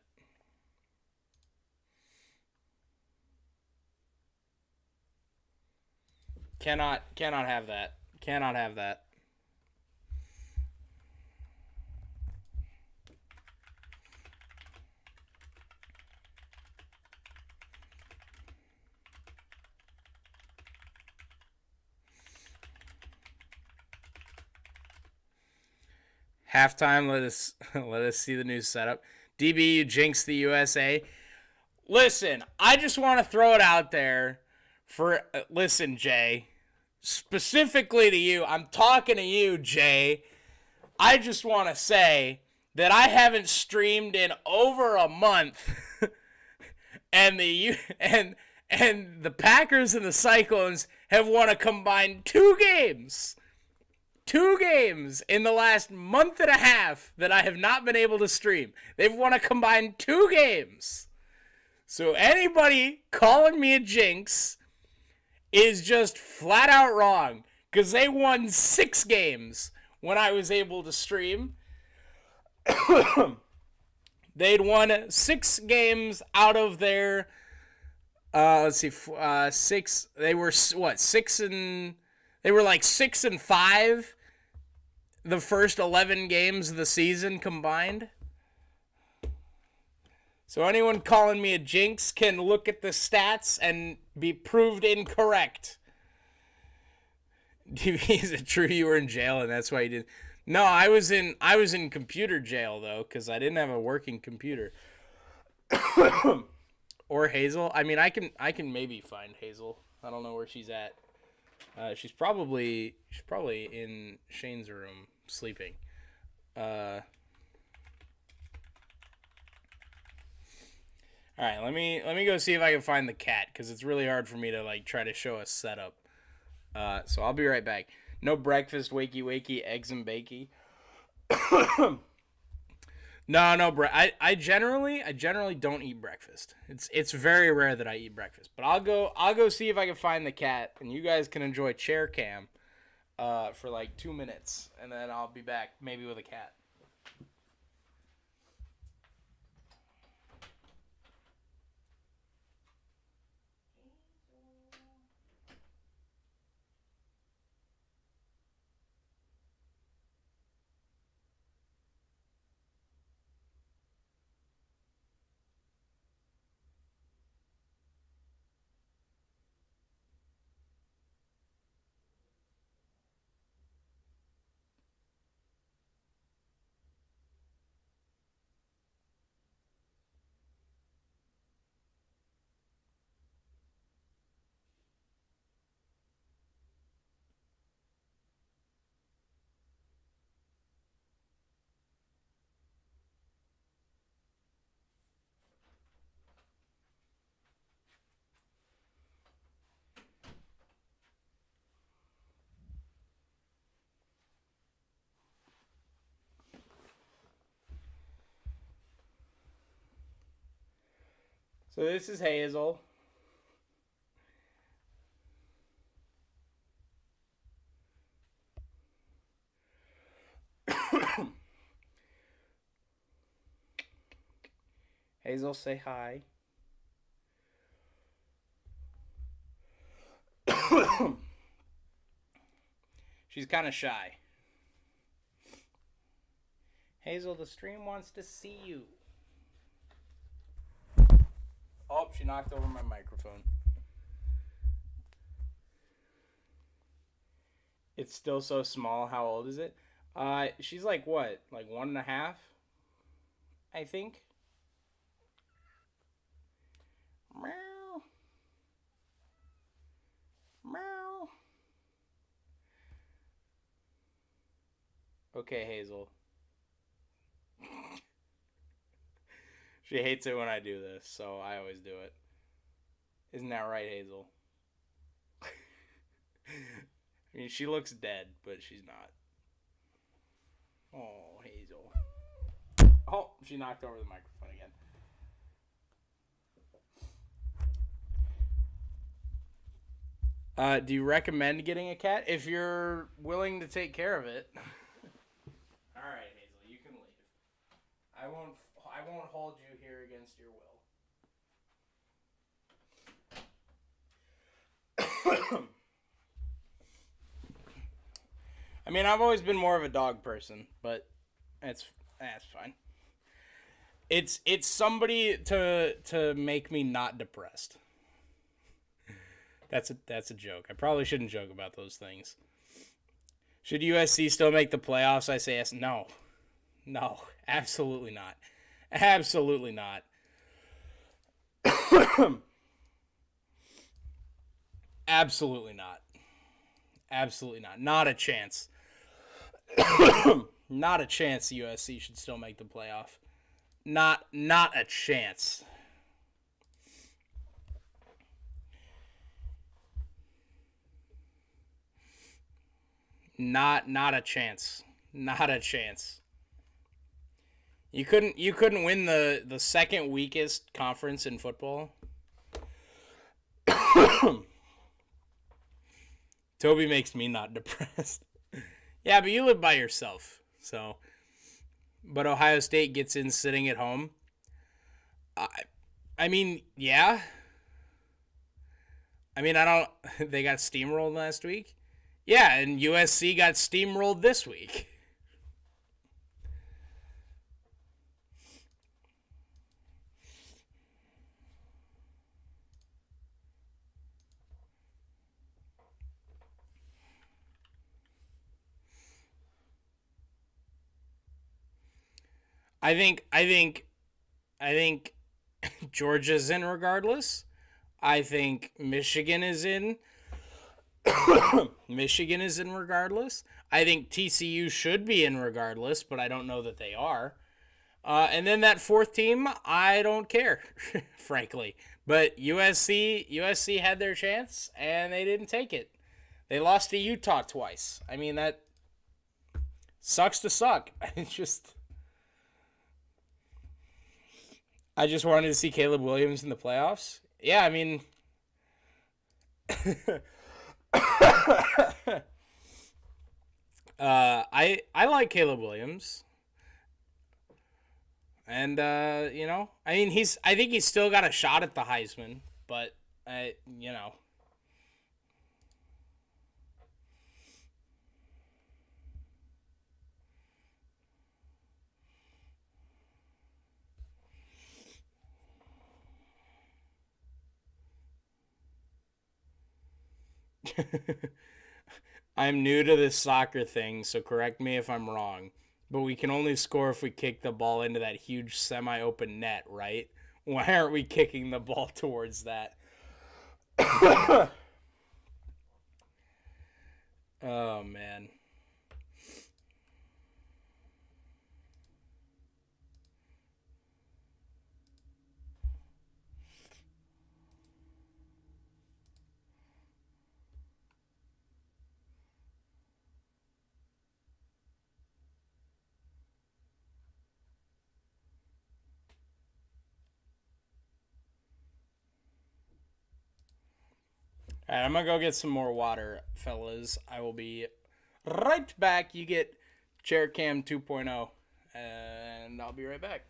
Cannot have that. Cannot have that. Halftime, let us see the new setup. DBU jinx the USA. Listen, I just want to throw it out there listen, Jay, specifically to you. I'm talking to you, Jay. I just want to say that I haven't streamed in over a month, and the Packers and the Cyclones have won a combined 2 games. 2 games in the last month and a half that I have not been able to stream. They've won a combined 2 games. So anybody calling me a jinx is just flat out wrong, because they won 6 games when I was able to stream. They'd won 6 games out of their 6. They were what, 6 and they were like 6-5 the first 11 games of the season combined. So anyone calling me a jinx can look at the stats and be proved incorrect. Is it true you were in jail and that's why you did? No, I was in computer jail though, because I didn't have a working computer. Or Hazel. I mean, I can maybe find Hazel. I don't know where she's at. She's probably in Shane's room sleeping. All right, let me go see if I can find the cat because it's really hard for me to like try to show a setup. So I'll be right back. No breakfast, wakey wakey, eggs and bakey. No, no, I generally don't eat breakfast. It's very rare that I eat breakfast. But I'll go see if I can find the cat, and you guys can enjoy chair cam, for like 2 minutes, and then I'll be back maybe with a cat. So this is Hazel. Hazel, say hi. She's kind of shy. Hazel, the stream wants to see you. Oh, she knocked over my microphone. It's still so small. How old is it? She's like what? Like 1.5? I think. Meow. Meow. Okay, Hazel. She hates it when I do this, so I always do it. Isn't that right, Hazel? I mean, she looks dead, but she's not. Oh, Hazel. Oh, she knocked over the microphone again. Do you recommend getting a cat if you're willing to take care of it? All right, Hazel, you can leave. I won't hold you here against your will. I mean, I've always been more of a dog person, but that's fine. It's somebody to make me not depressed. That's a joke. I probably shouldn't joke about those things. Should USC still make the playoffs? I say yes. No. No, absolutely not. Absolutely not. Absolutely not. Absolutely not. Not a chance. Not a chance USC should still make the playoff. Not a chance. Not a chance. Not a chance. You couldn't win the second weakest conference in football. Toby makes me not depressed. Yeah, but you live by yourself, so. But Ohio State gets in sitting at home. I, I mean, yeah. I mean, I don't. They got steamrolled last week. Yeah, and USC got steamrolled this week. I think Georgia's in regardless. I think Michigan is in. Michigan is in regardless. I think TCU should be in regardless, but I don't know that they are. And then that fourth team, I don't care, frankly. But USC had their chance and they didn't take it. They lost to Utah twice. I mean, that sucks to suck. It's just, I just wanted to see Caleb Williams in the playoffs. Yeah, I mean, I like Caleb Williams. And I mean, I think he's still got a shot at the Heisman, but I, I'm new to this soccer thing, so correct me if I'm wrong. But we can only score if we kick the ball into that huge semi-open net, right? Why aren't we kicking the ball towards that? Oh man. All right, I'm gonna go get some more water, fellas. I will be right back. You get Chair Cam 2.0, and I'll be right back.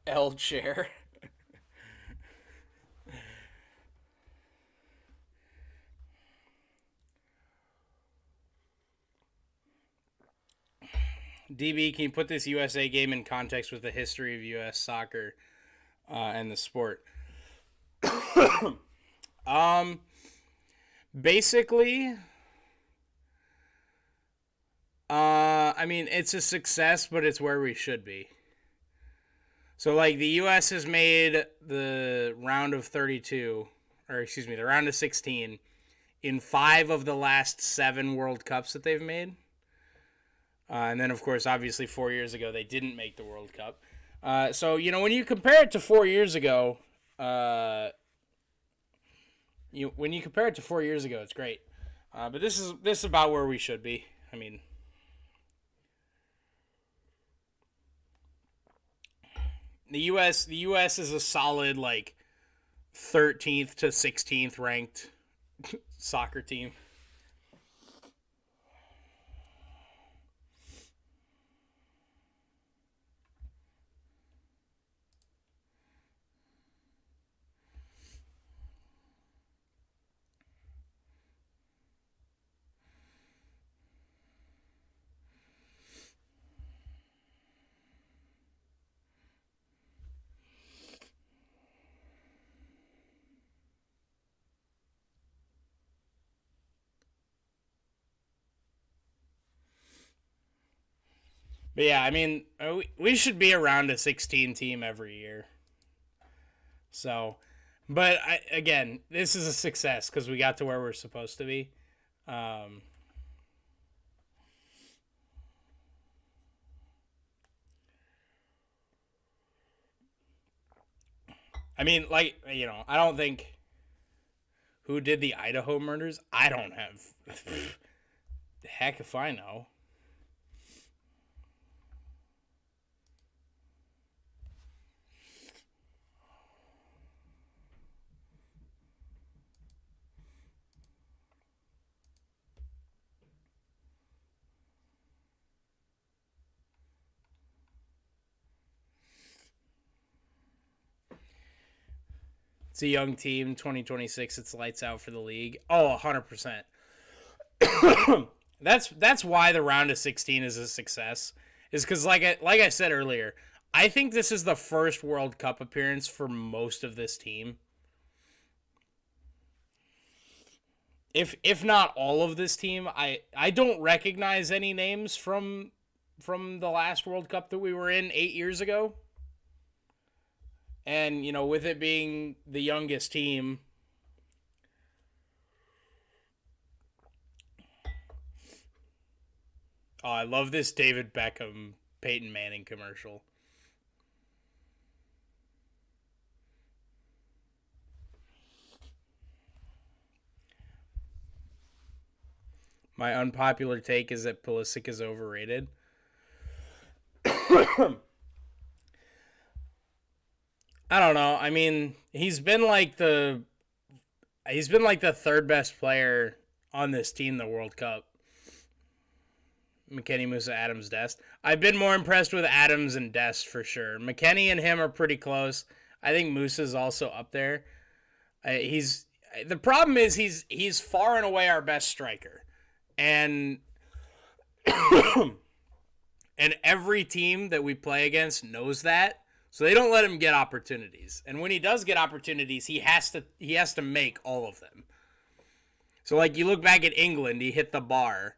L chair. DB, can you put this USA game in context with the history of U.S. soccer and the sport? um, basically, I mean, it's a success, but it's where we should be. So, like, the U.S. has made the round of 32, or excuse me, the round of 16 in 5 of the last 7 World Cups that they've made. And then, of course, obviously 4 years ago, they didn't make the World Cup. So, when you compare it to 4 years ago, when you compare it to 4 years ago, it's great. But this is about where we should be. I mean, the U.S. is a solid like 13th to 16th ranked soccer team. But yeah, I mean, we should be around a 16 team every year. So, but again, this is a success because we got to where we're supposed to be. Um, I mean, like, I don't think who did the Idaho murders. I don't have. Heck if I know. It's a young team. 2026, it's lights out for the league. Oh, 100%. That's why the round of 16 is a success. Is because like I said earlier, I think this is the first World Cup appearance for most of this team. If not all of this team, I don't recognize any names from the last World Cup that we were in 8 years ago. And, with it being the youngest team, oh, I love this David Beckham, Peyton Manning commercial. My unpopular take is that Pulisic is overrated. I don't know. I mean, he's been like the third best player on this team, the World Cup. McKennie, Musa, Adams, Dest. I've been more impressed with Adams and Dest for sure. McKennie and him are pretty close. I think Musa's also up there. He's the problem is he's far and away our best striker, and and every team that we play against knows that. So they don't let him get opportunities. And when he does get opportunities, he has to make all of them. So like you look back at England, he hit the bar.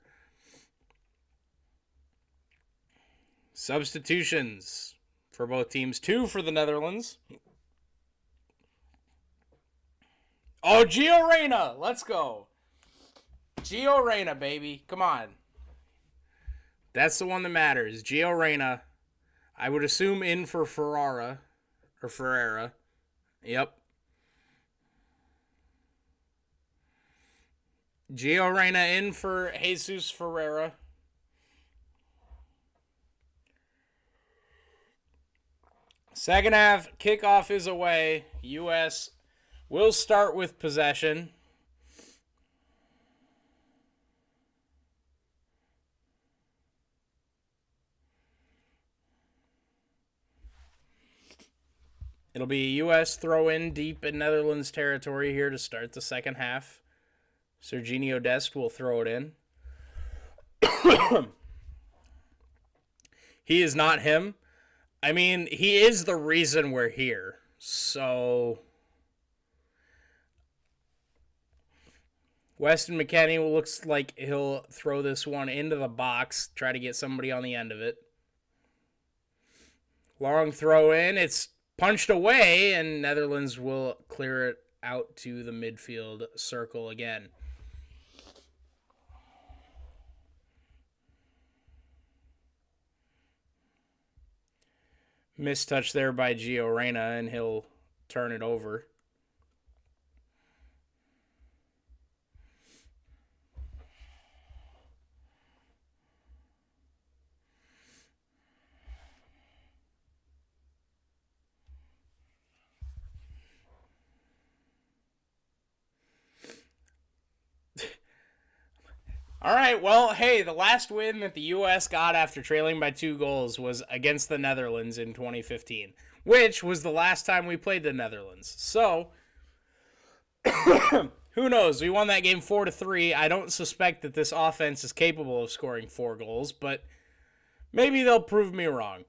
Substitutions for both teams. 2 for the Netherlands. Oh, Gio Reyna. Let's go. Gio Reyna, baby. Come on. That's the one that matters. Gio Reyna. I would assume in for Ferrara. Or Ferreira. Yep. Gio Reyna in for Jesus Ferreira. Second half, kickoff is away. U.S. will start with possession. It'll be a U.S. throw in deep in Netherlands territory here to start the second half. Serginho Dest will throw it in. He is not him. I mean, he is the reason we're here. So Weston McKennie looks like he'll throw this one into the box, try to get somebody on the end of it. Long throw in. It's punched away, and Netherlands will clear it out to the midfield circle again. Mistouch there by Gio Reyna, and he'll turn it over. All right, well, hey, the last win that the U.S. got after trailing by 2 goals was against the Netherlands in 2015, which was the last time we played the Netherlands. So, who knows? We won that game 4-3. I don't suspect that this offense is capable of scoring 4 goals, but maybe they'll prove me wrong.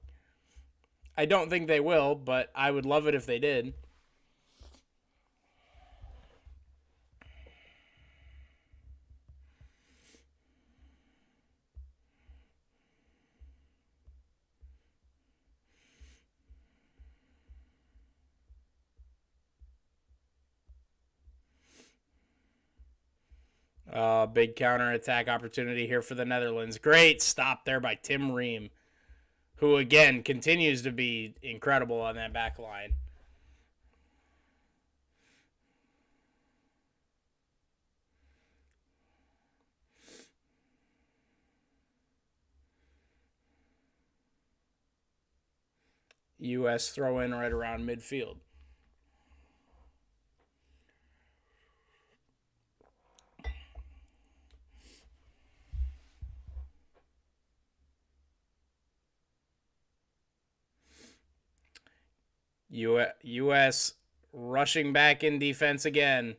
I don't think they will, but I would love it if they did. Big counter-attack opportunity here for the Netherlands. Great stop there by Tim Ream, who, again, continues to be incredible on that back line. U.S. throw in right around midfield. U.S. rushing back in defense again.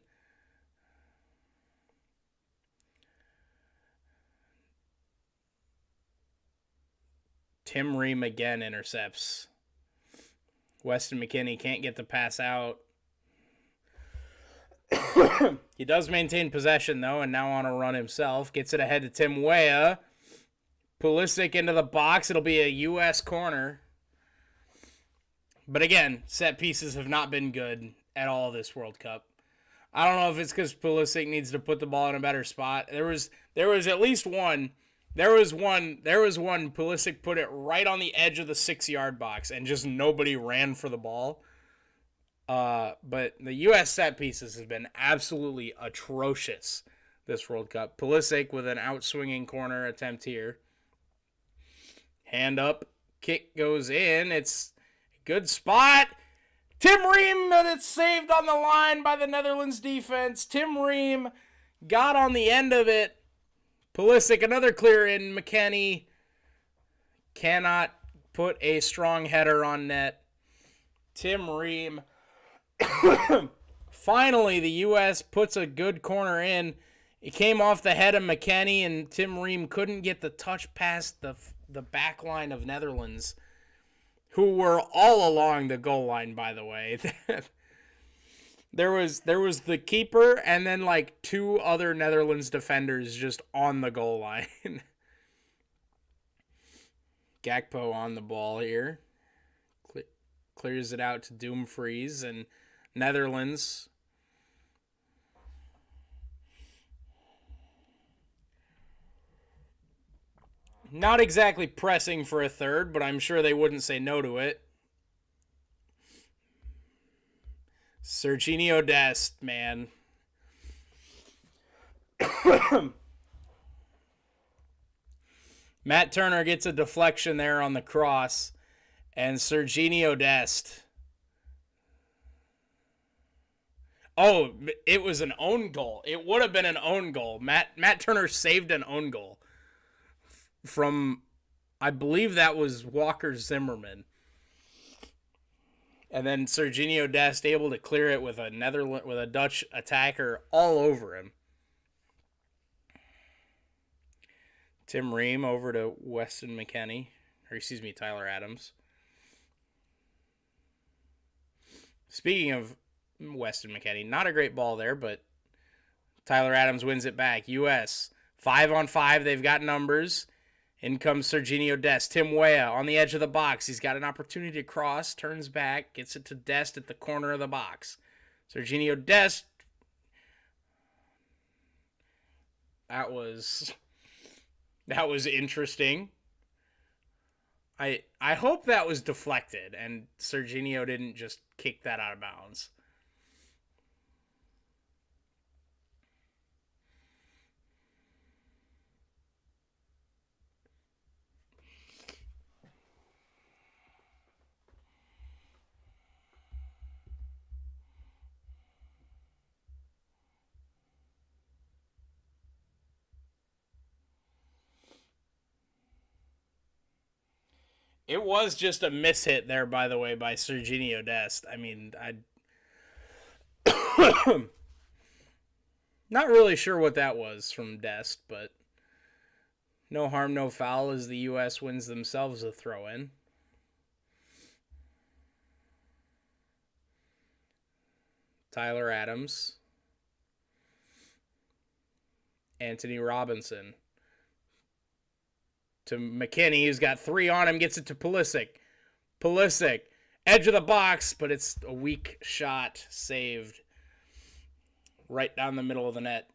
Tim Ream again intercepts. Weston McKennie can't get the pass out. He does maintain possession, though, and now on a run himself. Gets it ahead to Tim Weah. Pulisic into the box. It'll be a U.S. corner. But again, set pieces have not been good at all this World Cup. I don't know if it's because Pulisic needs to put the ball in a better spot. There was at least one. There was one. Pulisic put it right on the edge of the 6-yard box, and just nobody ran for the ball. But the U.S. set pieces have been absolutely atrocious this World Cup. Pulisic with an outswinging corner attempt here. Hand up, kick goes in. It's a good spot. Tim Ream, but it's saved on the line by the Netherlands defense. Tim Ream got on the end of it. Pulisic, another clear in. McKennie cannot put a strong header on net. Tim Ream. Finally, the U.S. puts a good corner in. It came off the head of McKennie, and Tim Ream couldn't get the touch past the back line of Netherlands, who were all along the goal line, by the way. There was the keeper and then like 2 other Netherlands defenders just on the goal line. Gakpo on the ball here. Clears it out to Dumfries, and Netherlands not exactly pressing for a third, but I'm sure they wouldn't say no to it. Serginho Dest, man. Matt Turner gets a deflection there on the cross, and Serginho Dest. Oh, it was an own goal. It would have been an own goal. Matt Turner saved an own goal from, I believe that was Walker Zimmerman. And then Serginho Dest able to clear it with a Dutch attacker all over him. Tim Ream over to Weston McKennie. Tyler Adams. Speaking of Weston McKennie, not a great ball there, but Tyler Adams wins it back. U.S. 5-on-5. They've got numbers. In comes Serginho Dest. Tim Weah on the edge of the box. He's got an opportunity to cross. Turns back. Gets it to Dest at the corner of the box. Serginho Dest. That was interesting. I hope that was deflected and Serginho didn't just kick that out of bounds. It was just a mishit there, by the way, by Serginho Dest. I mean, not really sure what that was from Dest, but no harm, no foul as the U.S. wins themselves a throw-in. Tyler Adams. Anthony Robinson. To McKennie, who's got 3 on him, gets it to Pulisic. Pulisic, edge of the box, but it's a weak shot, saved right down the middle of the net.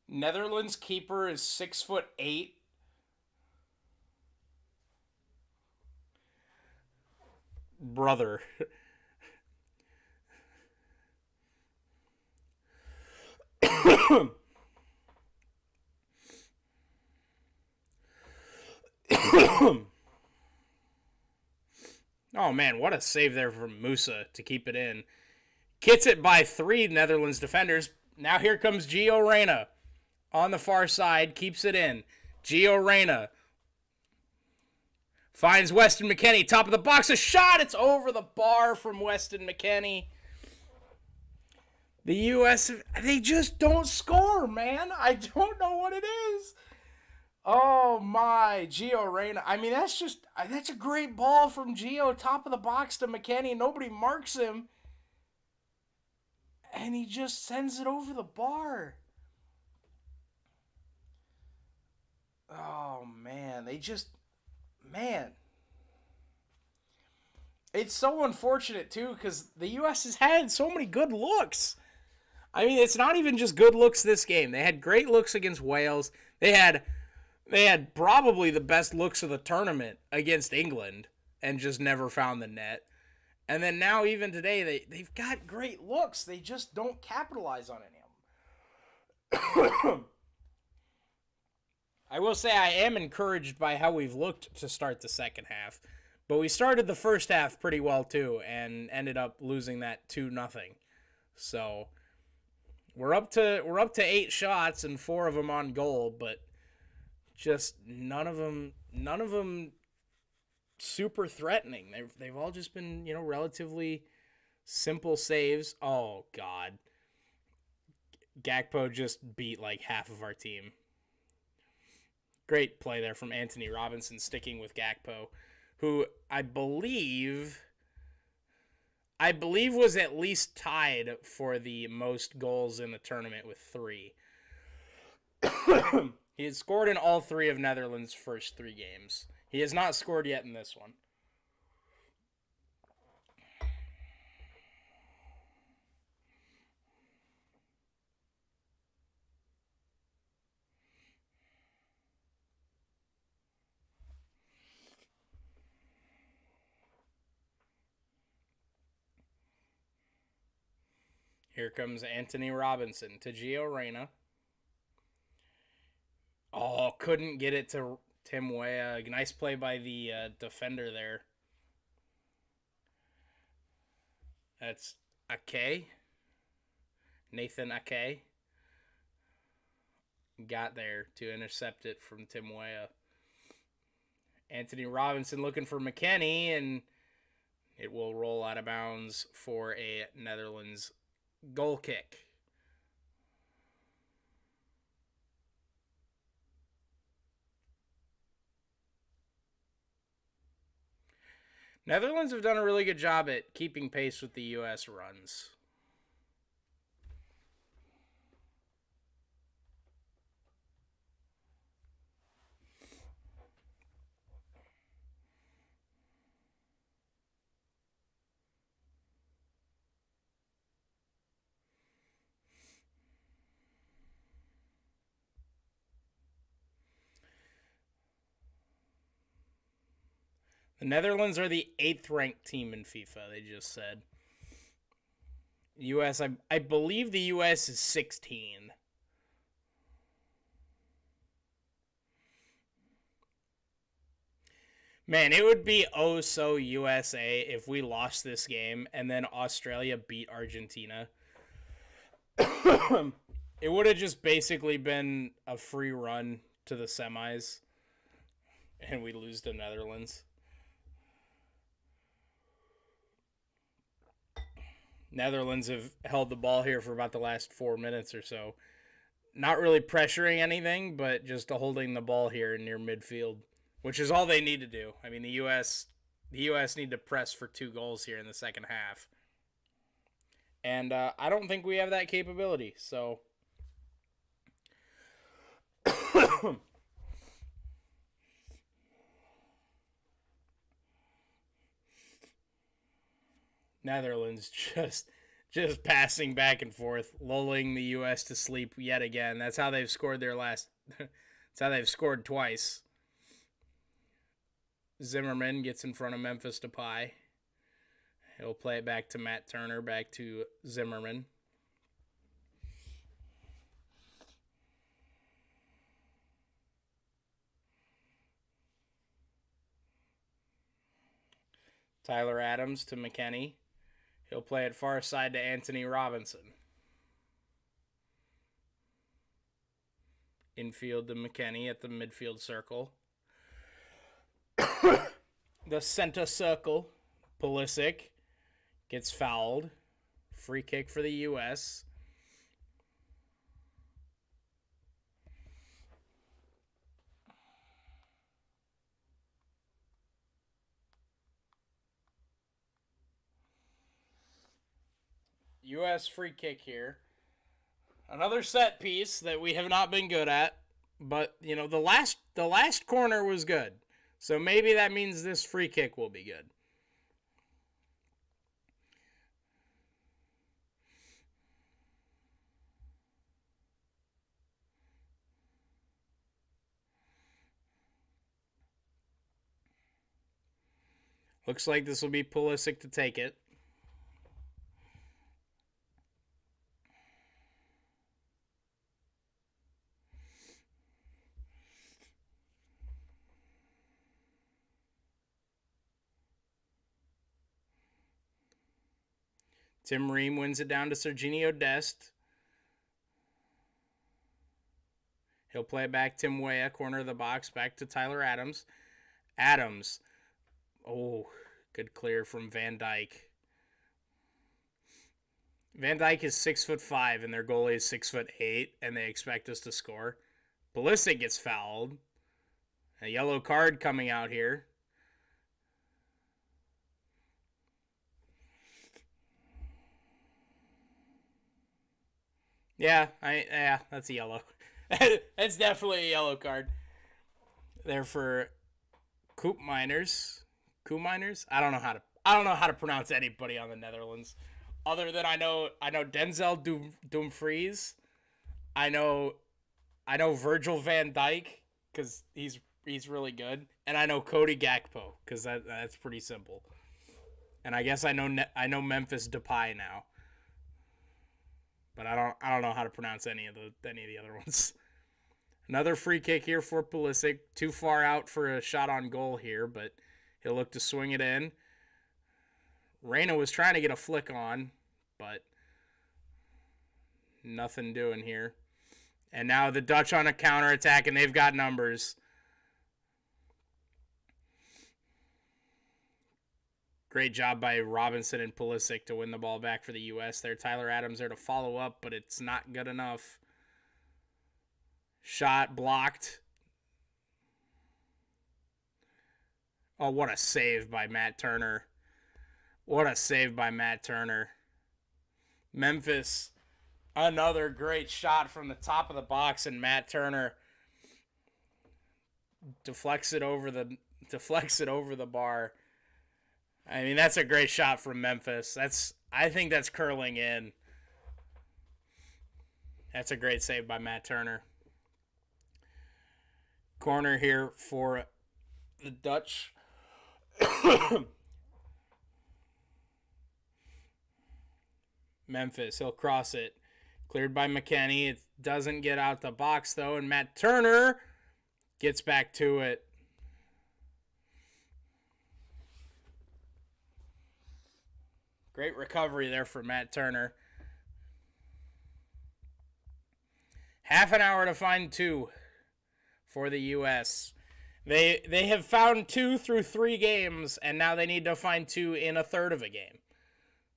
Netherlands keeper is 6'8". Brother. Oh man, what a save there from Musa to keep it in. Gets it by 3 Netherlands defenders. Now here comes Gio Reyna on the far side, keeps it in. Gio Reyna finds Weston McKennie, top of the box, a shot. It's over the bar from Weston McKennie. The U.S., they just don't score, man. I don't know what it is. Oh my, Gio Reyna. I mean, that's a great ball from Gio, top of the box to McKennie. Nobody marks him. And he just sends it over the bar. Oh man, man. It's so unfortunate too because the U.S. has had so many good looks. I mean, it's not even just good looks this game. They had great looks against Wales. They had probably the best looks of the tournament against England and just never found the net. And then now, even today, they've got great looks. They just don't capitalize on any of them. I will say I am encouraged by how we've looked to start the second half. But we started the first half pretty well, too, and ended up losing that 2-0. So we're up to 8 shots and 4 of them on goal, but just none of them super threatening. They've all just been, relatively simple saves. Oh god. Gakpo just beat like half of our team. Great play there from Anthony Robinson sticking with Gakpo, who I believe was at least tied for the most goals in the tournament with 3. He had scored in all 3 of Netherlands' first 3 games. He has not scored yet in this one. Here comes Anthony Robinson to Gio Reyna. Oh, couldn't get it to Tim Weah. Nice play by the defender there. That's Ake. Nathan Ake. Got there to intercept it from Tim Weah. Anthony Robinson looking for McKennie, and it will roll out of bounds for a Netherlands goal kick. Netherlands have done a really good job at keeping pace with the U.S. runs. The Netherlands are the 8th ranked team in FIFA, they just said. U.S., I believe the U.S. is 16. Man, it would be oh so USA if we lost this game and then Australia beat Argentina. It would have just basically been a free run to the semis and we lose to Netherlands. Netherlands have held the ball here for about the last 4 minutes or so. Not really pressuring anything, but just holding the ball here near midfield, which is all they need to do. I mean, the U.S. need to press for 2 goals here in the second half. And I don't think we have that capability, so... Netherlands just passing back and forth, lulling the U.S. to sleep yet again. That's how they've scored their last... That's how they've scored twice. Zimmerman gets in front of Memphis Depay. He'll play it back to Matt Turner, back to Zimmerman. Tyler Adams to McKennie. He'll play it far side to Anthony Robinson. Infield to McKennie at the midfield circle. The center circle. Pulisic gets fouled. Free kick for the U.S. U.S. free kick here. Another set piece that we have not been good at, but you know the last corner was good, so maybe that means this free kick will be good. Looks like this will be Pulisic to take it. Tim Ream wins it down to Serginho Dest. He'll play it back Tim Weah, corner of the box, back to Tyler Adams. Adams. Oh, good clear from Van Dijk. Van Dijk is 6'5", and their goalie is 6'8", and they expect us to score. Pulisic gets fouled. A yellow card coming out here. Yeah, that's a yellow. That's definitely a yellow card. There for Coop Miners. Coop Miners? I don't know how to pronounce anybody on the Netherlands. Other than I know Denzel Dumfries. I know Virgil van Dijk because he's really good, and I know Cody Gakpo because that's pretty simple. And I guess I know Memphis Depay now, but I don't know how to pronounce any of the other ones. Another free kick here for Pulisic. Too far out for a shot on goal here, but he'll look to swing it in. Reyna was trying to get a flick on, but nothing doing here. And now the Dutch on a counterattack, and they've got numbers. Great job by Robinson and Pulisic to win the ball back for the U.S. there. Tyler Adams there to follow up, but it's not good enough. Shot blocked. Oh, what a save by Matt Turner. What a save by Matt Turner. Memphis, another great shot from the top of the box, and Matt Turner deflects it over the bar. I mean, that's a great shot from Memphis. I think that's curling in. That's a great save by Matt Turner. Corner here for the Dutch. Memphis, he'll cross it. Cleared by McKennie. It doesn't get out the box, though, and Matt Turner gets back to it. Great recovery there for Matt Turner. Half an hour to find two for the U.S. They have found 2 through 3 games, and now they need to find 2 in a third of a game.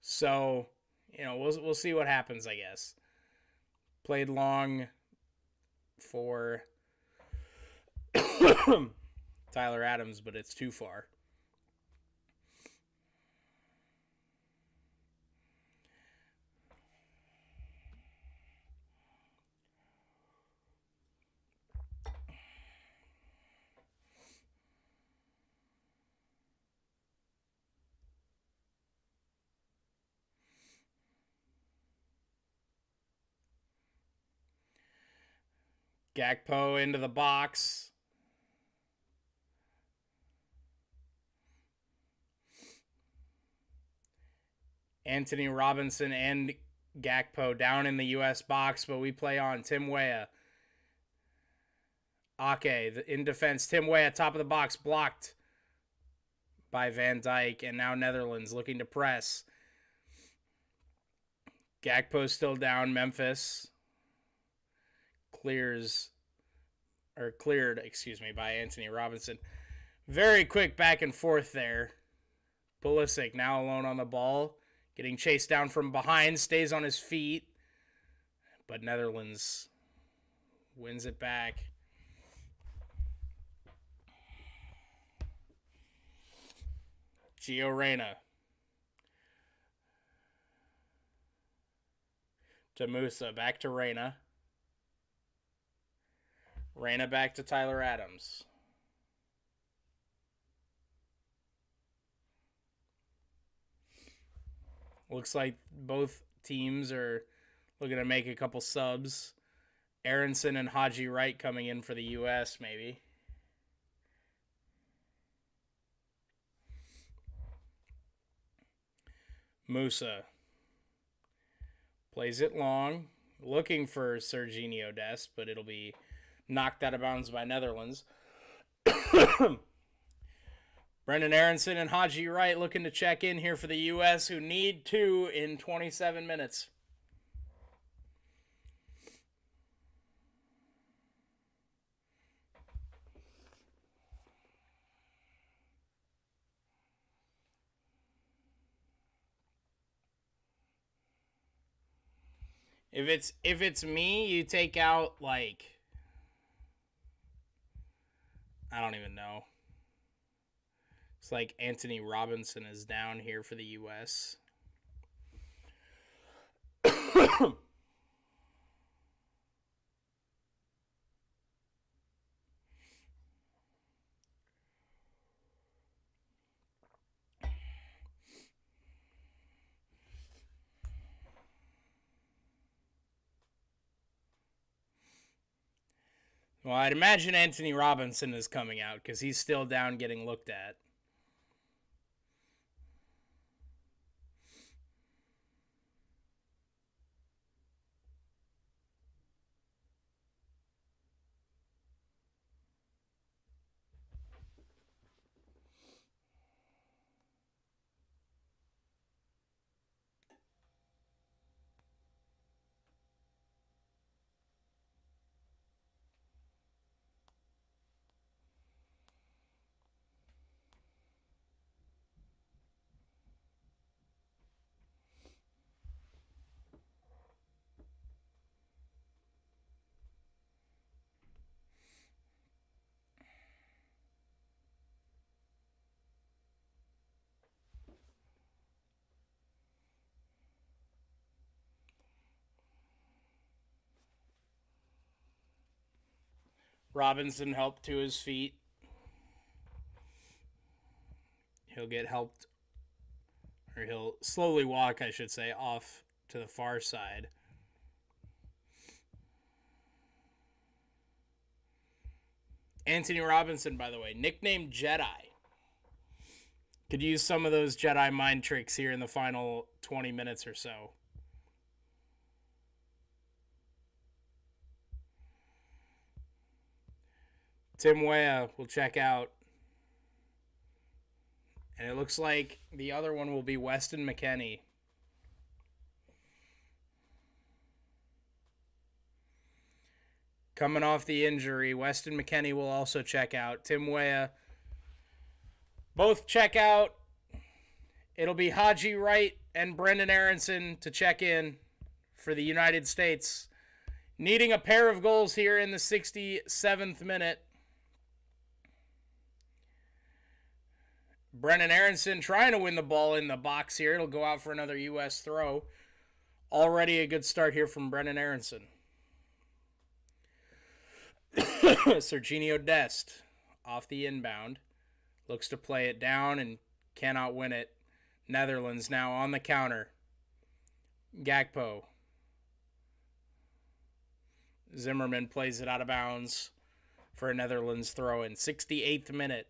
So, you know, we'll see what happens, I guess. Played long for Tyler Adams, but it's too far. Gakpo into the box. Anthony Robinson and Gakpo down in the U.S. box, but we play on Tim Weah. Ake in defense. Tim Weah, top of the box, blocked by Van Dijk, and now Netherlands looking to press. Gakpo still down. Memphis cleared, by Anthony Robinson. Very quick back and forth there. Pulisic now alone on the ball, getting chased down from behind, stays on his feet, but Netherlands wins it back. Gio Reyna to Musa, back to Reyna. Reyna back to Tyler Adams. Looks like both teams are looking to make a couple subs. Aronson and Haji Wright coming in for the U.S. maybe. Musa plays it long, looking for Serginho Dest, but it'll be knocked out of bounds by Netherlands. Brendan Aronson and Haji Wright looking to check in here for the U.S., who need 2 in 27 minutes. If it's me, you take out, like, I don't even know. It's like Anthony Robinson is down here for the U.S. Well, I'd imagine Anthony Robinson is coming out because he's still down getting looked at. Robinson helped to his feet. He'll get helped, or he'll slowly walk, I should say, off to the far side. Anthony Robinson, by the way, nicknamed Jedi. Could use some of those Jedi mind tricks here in the final 20 minutes or so. Tim Weah will check out. And it looks like the other one will be Weston McKennie. Coming off the injury, Weston McKennie will also check out. Tim Weah both check out. It'll be Haji Wright and Brendan Aronson to check in for the United States. Needing a pair of goals here in the 67th minute. Brendan Aronson trying to win the ball in the box here. It'll go out for another U.S. throw. Already a good start here from Brendan Aronson. Serginho Dest off the inbound. Looks to play it down and cannot win it. Netherlands now on the counter. Gakpo. Zimmerman plays it out of bounds for a Netherlands throw in 68th minute.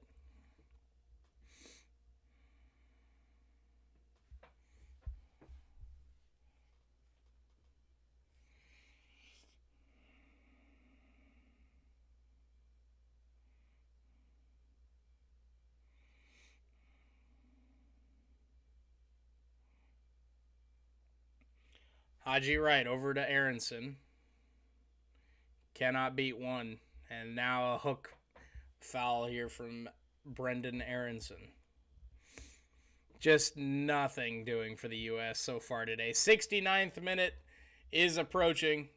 Haji Wright over to Aronson. Cannot beat one. And now a hook foul here from Brendan Aronson. Just nothing doing for the U.S. so far today. 69th minute is approaching.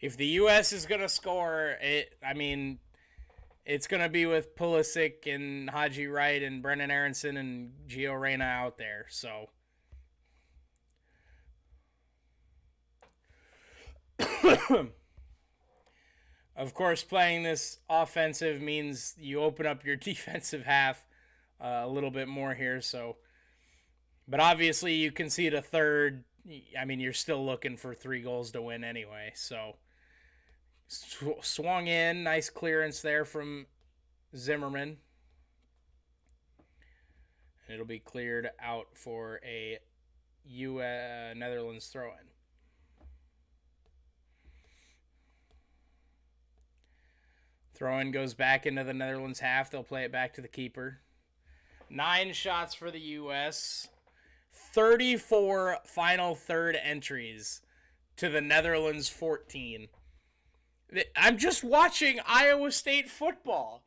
If the U.S. is going to score, it's going to be with Pulisic and Haji Wright and Brendan Aronson and Gio Reyna out there. So, of course, playing this offensive means you open up your defensive half a little bit more here. So, but obviously, you concede a third. I mean, you're still looking for 3 goals to win anyway. So, swung in. Nice clearance there from Zimmerman. And it'll be cleared out for a Netherlands throw-in. Throw-in goes back into the Netherlands half. They'll play it back to the keeper. 9 shots for the U.S. 34 final third entries to the Netherlands 14. I'm just watching Iowa State football.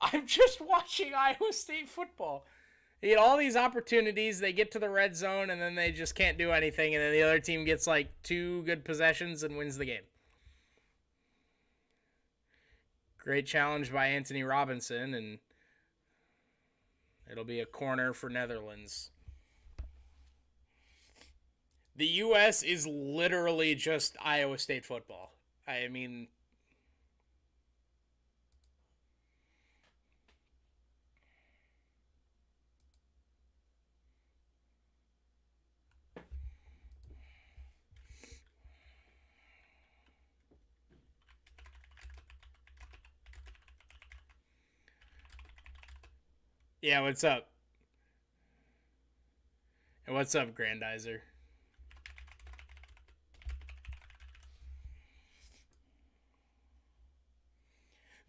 They get all these opportunities. They get to the red zone, and then they just can't do anything. And then the other team gets like 2 good possessions and wins the game. Great challenge by Anthony Robinson, and it'll be a corner for Netherlands. The U.S. is literally just Iowa State football. I mean, yeah, what's up? And what's up, Grandizer?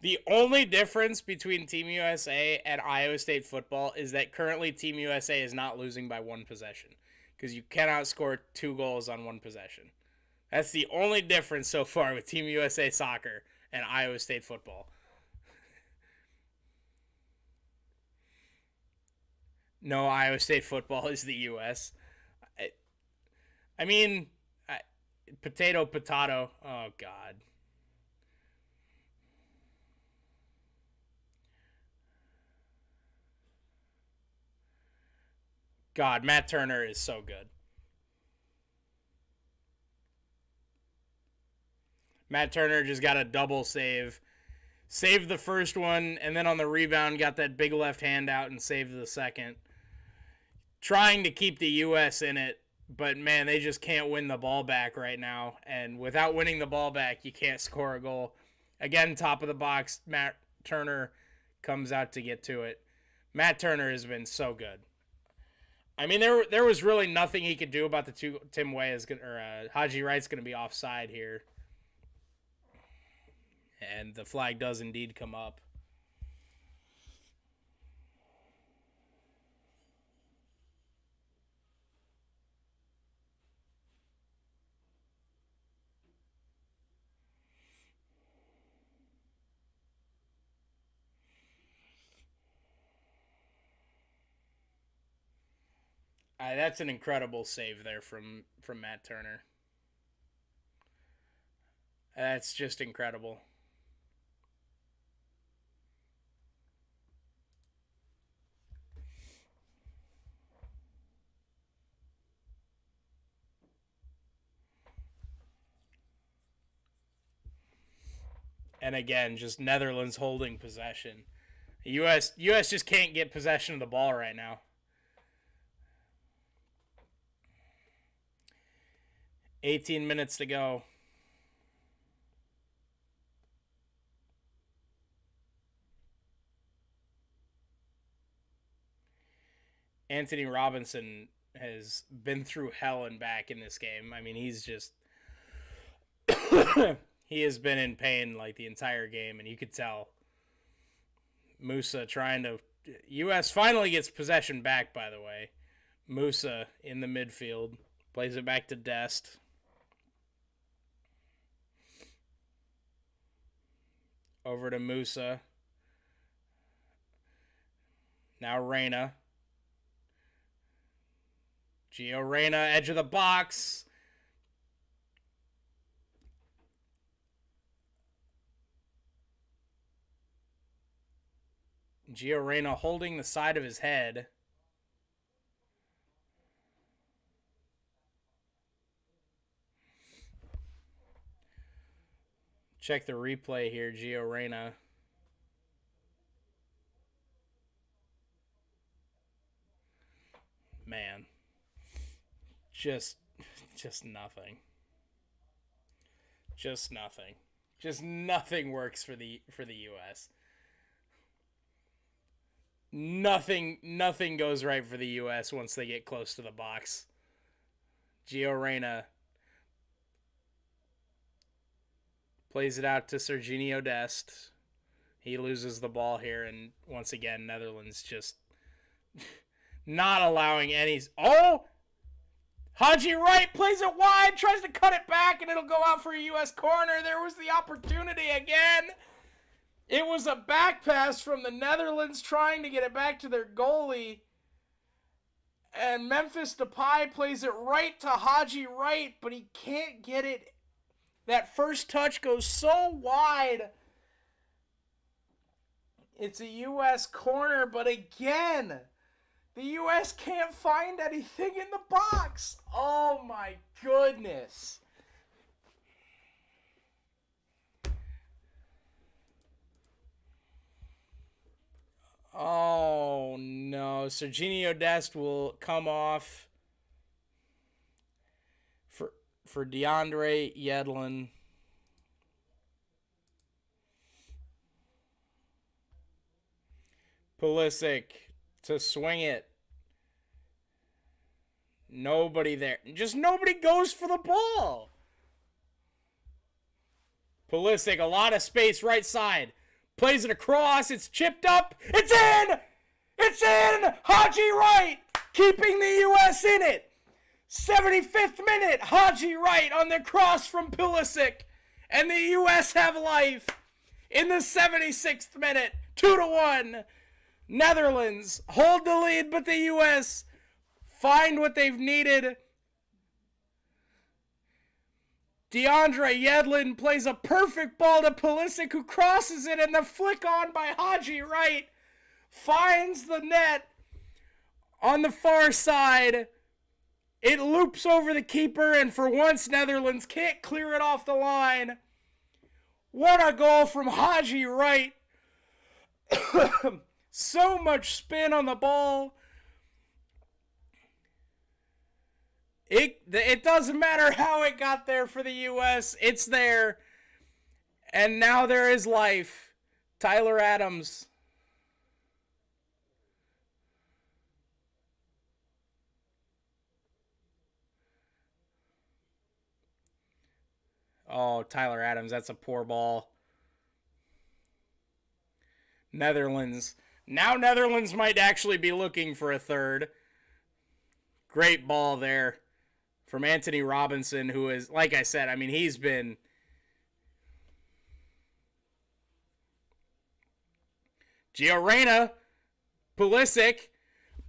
The only difference between Team USA and Iowa State football is that currently Team USA is not losing by 1 possession. Because you cannot score 2 goals on 1 possession. That's the only difference so far with Team USA soccer and Iowa State football. No, Iowa State football is the U.S. I mean, potato. Oh, God. God, Matt Turner is so good. Matt Turner just got a double save. Saved the first one, and then on the rebound got that big left hand out and saved the second. Trying to keep the U.S. in it, but man, they just can't win the ball back right now. And without winning the ball back, you can't score a goal. Again, top of the box, Matt Turner comes out to get to it. Matt Turner has been so good. I mean, there was really nothing he could do about the 2. Tim Way is going or Haji Wright's going to be offside here, and the flag does indeed come up. That's an incredible save there from Matt Turner. That's just incredible. And again, just Netherlands holding possession. U.S. just can't get possession of the ball right now. 18 minutes to go. Anthony Robinson has been through hell and back in this game. I mean, he's just He has been in pain like the entire game, and you could tell. Musa trying to... U.S. finally gets possession back, by the way. Musa in the midfield. Plays it back to Dest. Over to Musa. Now Reyna. Gio Reyna, edge of the box. Gio Reyna holding the side of his head. Check the replay here, Gio Reyna. Man. Just nothing. Just nothing. Just nothing works for the US. Nothing goes right for the US once they get close to the box. Gio Reyna plays it out to Serginho Dest. He loses the ball here, and once again, Netherlands just not allowing any... Oh! Haji Wright plays it wide, tries to cut it back, and it'll go out for a U.S. corner. There was the opportunity again. It was a back pass from the Netherlands trying to get it back to their goalie. And Memphis Depay plays it right to Haji Wright, but he can't get it. That first touch goes so wide. It's a U.S. corner, but again, the U.S. can't find anything in the box. Oh my goodness. Oh no. Serginho Dest will come off for DeAndre Yedlin. Pulisic to swing it. Nobody there. Just nobody goes for the ball. Pulisic, a lot of space right side. Plays it across. It's chipped up. It's in! It's in! Haji Wright keeping the U.S. in it. 75th minute. Haji Wright on the cross from Pulisic. And the U.S. have life. In the 76th minute. 2-1. Netherlands hold the lead, but the U.S. find what they've needed. DeAndre Yedlin plays a perfect ball to Pulisic, who crosses it, and the flick on by Haji Wright finds the net on the far side. It loops over the keeper, and for once, Netherlands can't clear it off the line. What a goal from Haji Wright. So much spin on the ball. It doesn't matter how it got there for the U.S. It's there. And now there is life. Tyler Adams. Oh, Tyler Adams, that's a poor ball. Netherlands. Now Netherlands might actually be looking for a third. Great ball there from Anthony Robinson, who is, like I said, I mean, he's been... Gio Reyna, Pulisic,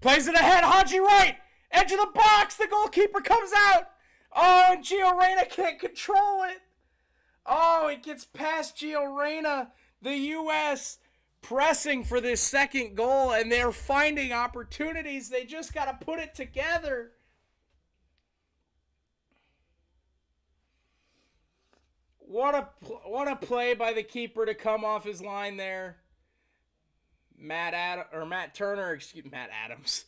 plays it ahead, Haji Wright, edge of the box, the goalkeeper comes out. Oh, and Gio Reyna can't control it. Oh, it gets past Gio Reyna. The U.S. pressing for this second goal, and they're finding opportunities. They just got to put it together. What a play by the keeper to come off his line there. Matt Adams.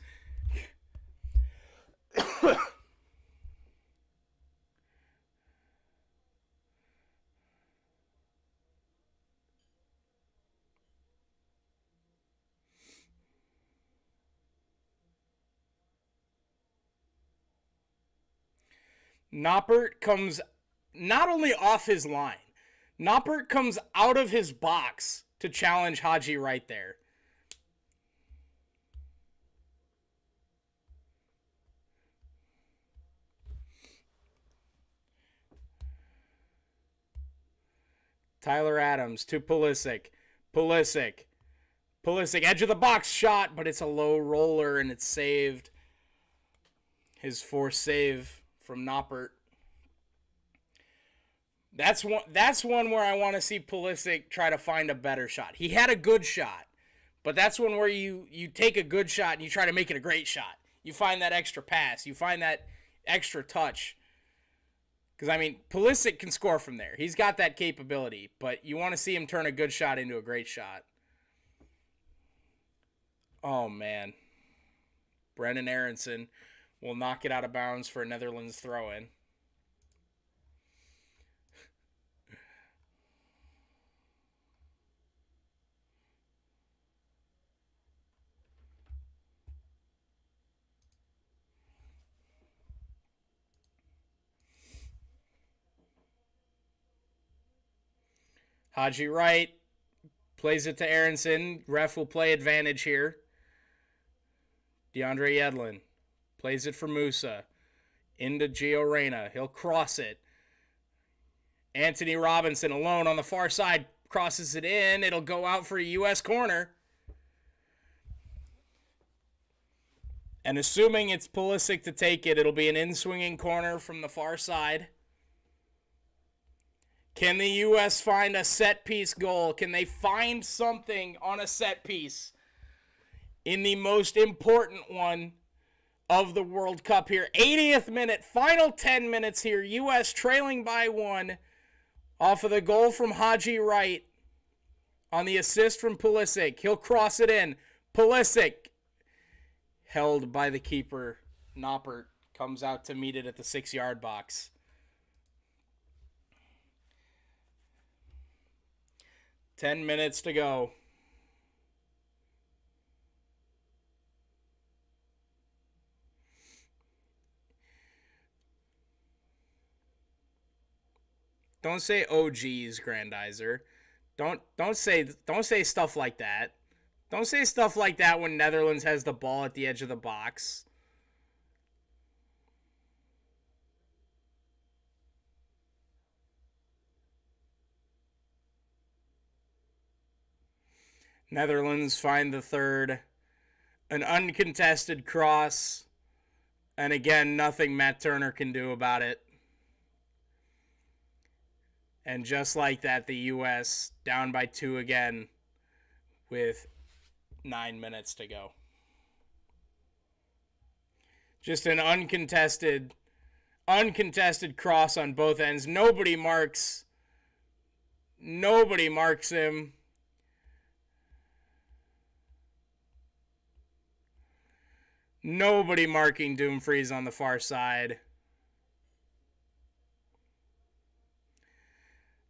Noppert comes not only off his line, Noppert comes out of his box to challenge Haji right there. Tyler Adams to Pulisic. Pulisic, edge of the box shot, but it's a low roller and it's saved. His forced save from Noppert. That's one where I want to see Pulisic try to find a better shot. He had a good shot, but that's one where you take a good shot and you try to make it a great shot. You find that extra pass. You find that extra touch. Because, I mean, Pulisic can score from there. He's got that capability, but you want to see him turn a good shot into a great shot. Oh, man. Brendan Aronson will knock it out of bounds for a Netherlands throw-in. Haji Wright plays it to Aronson. Ref will play advantage here. DeAndre Yedlin plays it for Musa. Into Gio Reyna. He'll cross it. Anthony Robinson alone on the far side crosses it in. It'll go out for a U.S. corner. And assuming it's Pulisic to take it, it'll be an in-swinging corner from the far side. Can the U.S. find a set-piece goal? Can they find something on a set piece in the most important one of the World Cup here? 80th minute, final 10 minutes here. U.S. trailing by 1 off of the goal from Haji Wright on the assist from Pulisic. He'll cross it in. Pulisic, held by the keeper. Noppert comes out to meet it at the 6-yard box. Ten minutes to go. Don't say "oh geez," Grandizer. Don't say stuff like that. Don't say stuff like that when Netherlands has the ball at the edge of the box. Netherlands find the third. An uncontested cross. And again, nothing Matt Turner can do about it. And just like that, the U.S. down by 2 again with 9 minutes to go. Just an uncontested cross on both ends. Nobody marks him. Nobody marking Dumfries on the far side.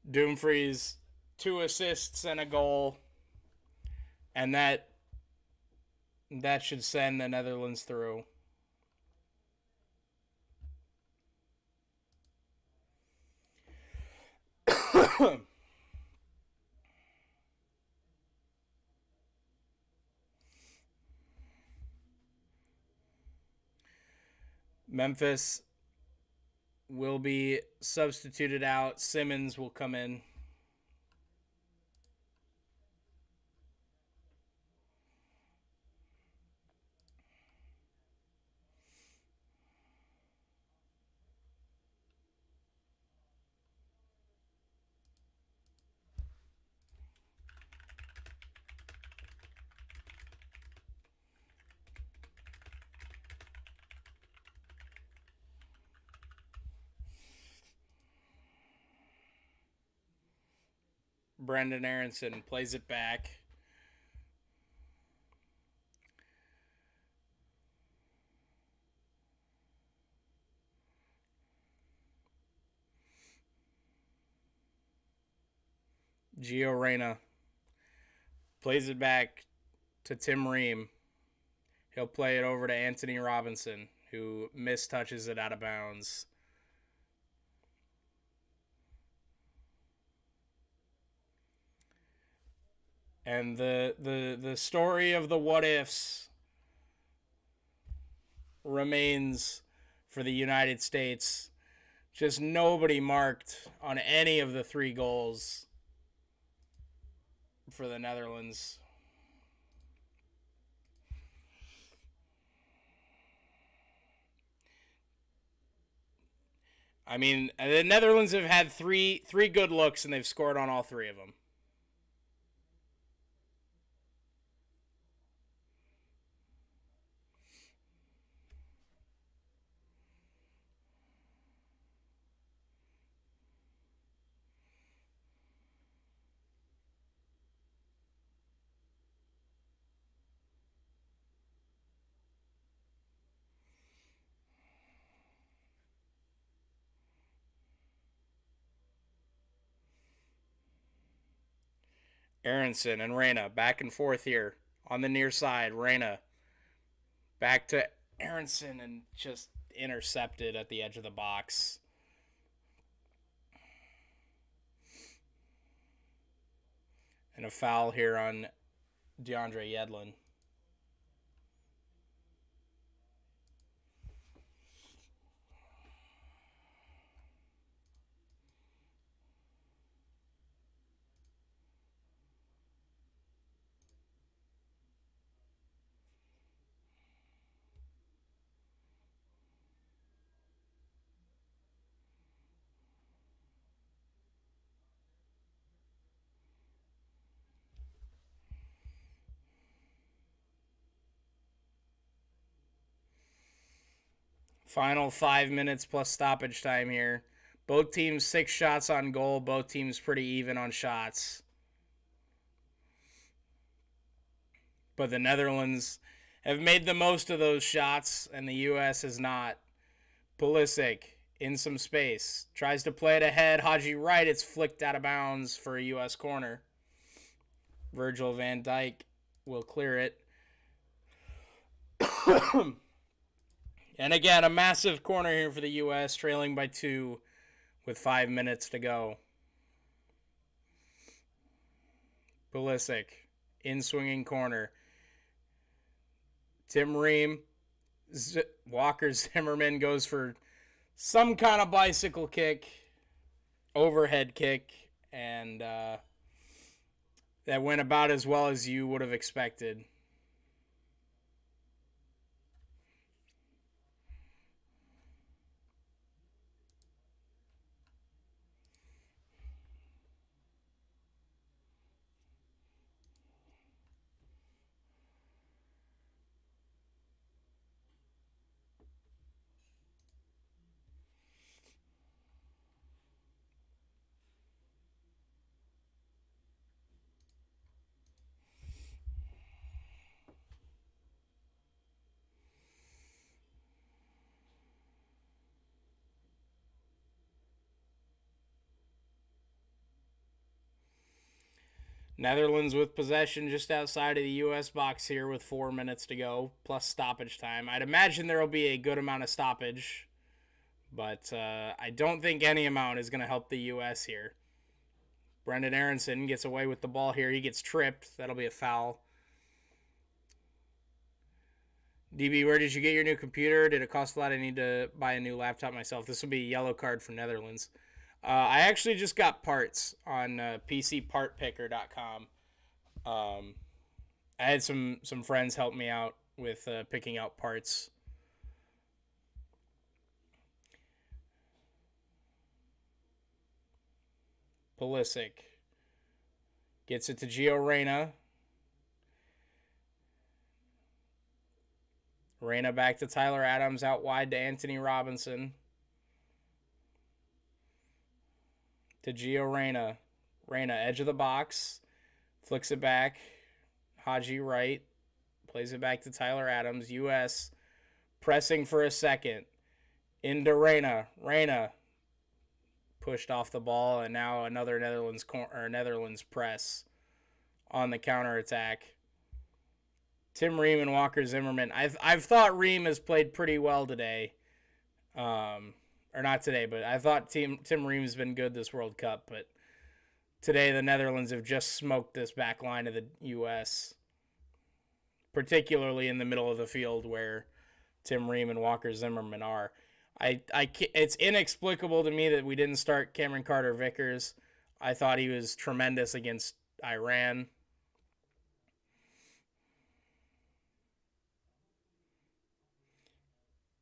Dumfries, 2 assists and a goal. And that should send the Netherlands through. Memphis will be substituted out. Simmons will come in. Brendan Aronson plays it back. Gio Reyna plays it back to Tim Ream. He'll play it over to Anthony Robinson, who mistouches it out of bounds. And the story of the what ifs remains for the United States. Just nobody marked on any of the 3 goals for the Netherlands. I mean, the Netherlands have had three good looks, and they've scored on all 3 of them. Aronson and Reyna back and forth here on the near side. Reyna back to Aronson and just intercepted at the edge of the box. And a foul here on DeAndre Yedlin. Final 5 minutes plus stoppage time here. Both teams 6 shots on goal. Both teams pretty even on shots. But the Netherlands have made the most of those shots, and the U.S. has not. Pulisic in some space. Tries to play it ahead. Haji right. It's flicked out of bounds for a U.S. corner. Virgil van Dijk will clear it. And again, a massive corner here for the U.S., trailing by 2 with 5 minutes to go. Pulisic, in swinging corner. Tim Ream, Walker Zimmerman goes for some kind of bicycle kick, overhead kick, and that went about as well as you would have expected. Netherlands with possession just outside of the U.S. box here with 4 minutes to go, plus stoppage time. I'd imagine there will be a good amount of stoppage, but I don't think any amount is going to help the U.S. here. Brendan Aronson gets away with the ball here. He gets tripped. That'll be a foul. DB, where did you get your new computer? Did it cost a lot? I need to buy a new laptop myself. This will be a yellow card for Netherlands. I actually just got parts on PCPartPicker.com. I had some friends help me out with picking out parts. Pulisic gets it to Gio Reyna. Reyna back to Tyler Adams, out wide to Anthony Robinson. To Gio Reyna. Reyna, edge of the box. Flicks it back. Haji right. Plays it back to Tyler Adams. U.S. pressing for a second. Into Reyna. Reyna pushed off the ball, and now another Netherlands press on the counterattack. Tim Ream and Walker Zimmerman. I've thought Ream has played pretty well today. Or not today, but I thought Tim Ream's been good this World Cup, but Today, the Netherlands have just smoked this back line of the U.S., particularly in the middle of the field where Tim Ream and Walker Zimmerman are. It's inexplicable to me that we didn't start Cameron Carter-Vickers. I thought he was tremendous against Iran.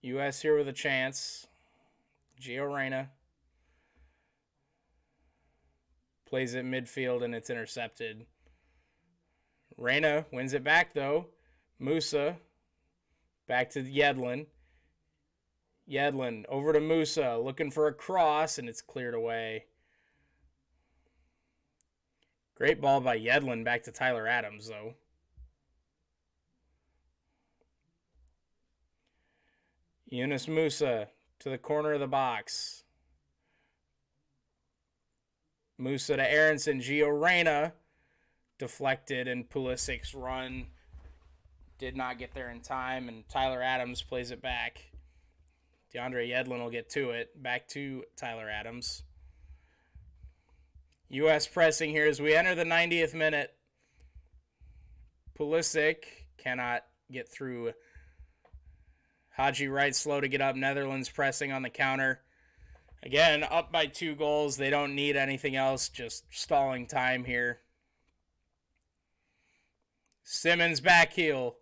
U.S. here with a chance. Gio Reyna plays it midfield and it's intercepted. Reyna wins it back though. Musa back to Yedlin. Yedlin over to Musa, looking for a cross, and it's cleared away. Great ball by Yedlin back to Tyler Adams, though. Yunus Musa to the corner of the box. Musa to Aronson. Gio Reyna deflected, and Pulisic's run did not get there in time, and Tyler Adams plays it back. DeAndre Yedlin will get to it. Back to Tyler Adams. U.S. pressing here as we enter the 90th minute. Pulisic cannot get through. Haji Wright slow to get up. Netherlands pressing on the counter. Again, up by 2 goals. They don't need anything else. Just stalling time here. Simmons back heel.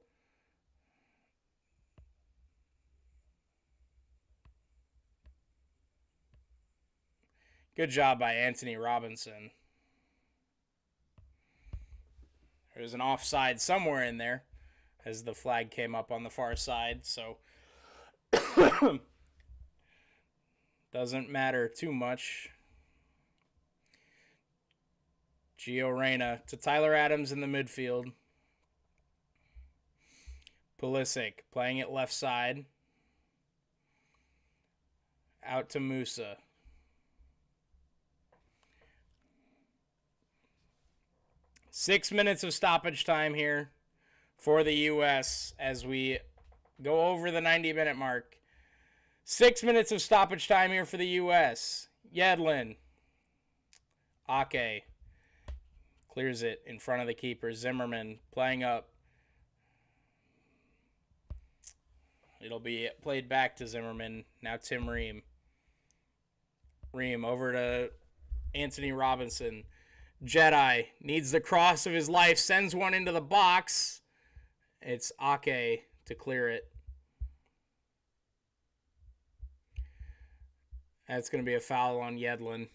Good job by Anthony Robinson. There's an offside somewhere in there as the flag came up on the far side, so doesn't matter too much. Gio Reyna to Tyler Adams in the midfield. Pulisic playing it left side. Out to Musa. Six minutes of stoppage time here for the U.S. as we go over the 90-minute mark. 6 minutes of stoppage time here for the U.S. Yedlin. Ake clears it in front of the keeper. Zimmerman playing up. It'll be played back to Zimmerman. Now Tim Ream. Ream over to Anthony Robinson. Jedi needs the cross of his life, sends one into the box. It's Ake to clear it. That's going to be a foul on Yedlin.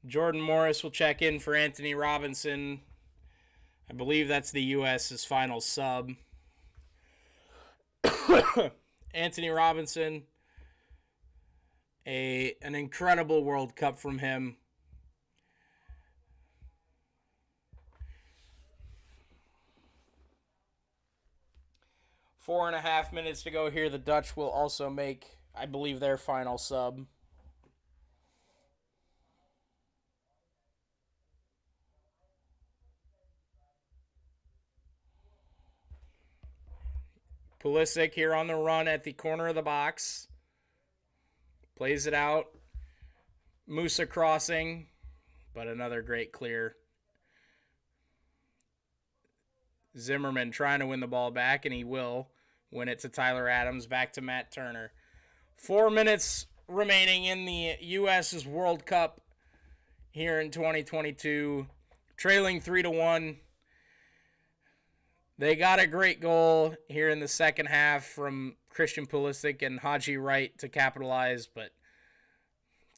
Jordan Morris will check in for Anthony Robinson. I believe that's the U.S.'s final sub. Anthony Robinson, an incredible World Cup from him. Four and a half minutes to go here. The Dutch will also make, I believe, their final sub. Pulisic here on the run at the corner of the box. Plays it out. Musa crossing, but another great clear. Zimmerman trying to win the ball back, and he will win it to Tyler Adams. Back to Matt Turner. 4 minutes remaining in the U.S.'s World Cup here in 2022. Trailing 3-1. They got a great goal here in the second half from Christian Pulisic and Haji Wright to capitalize, but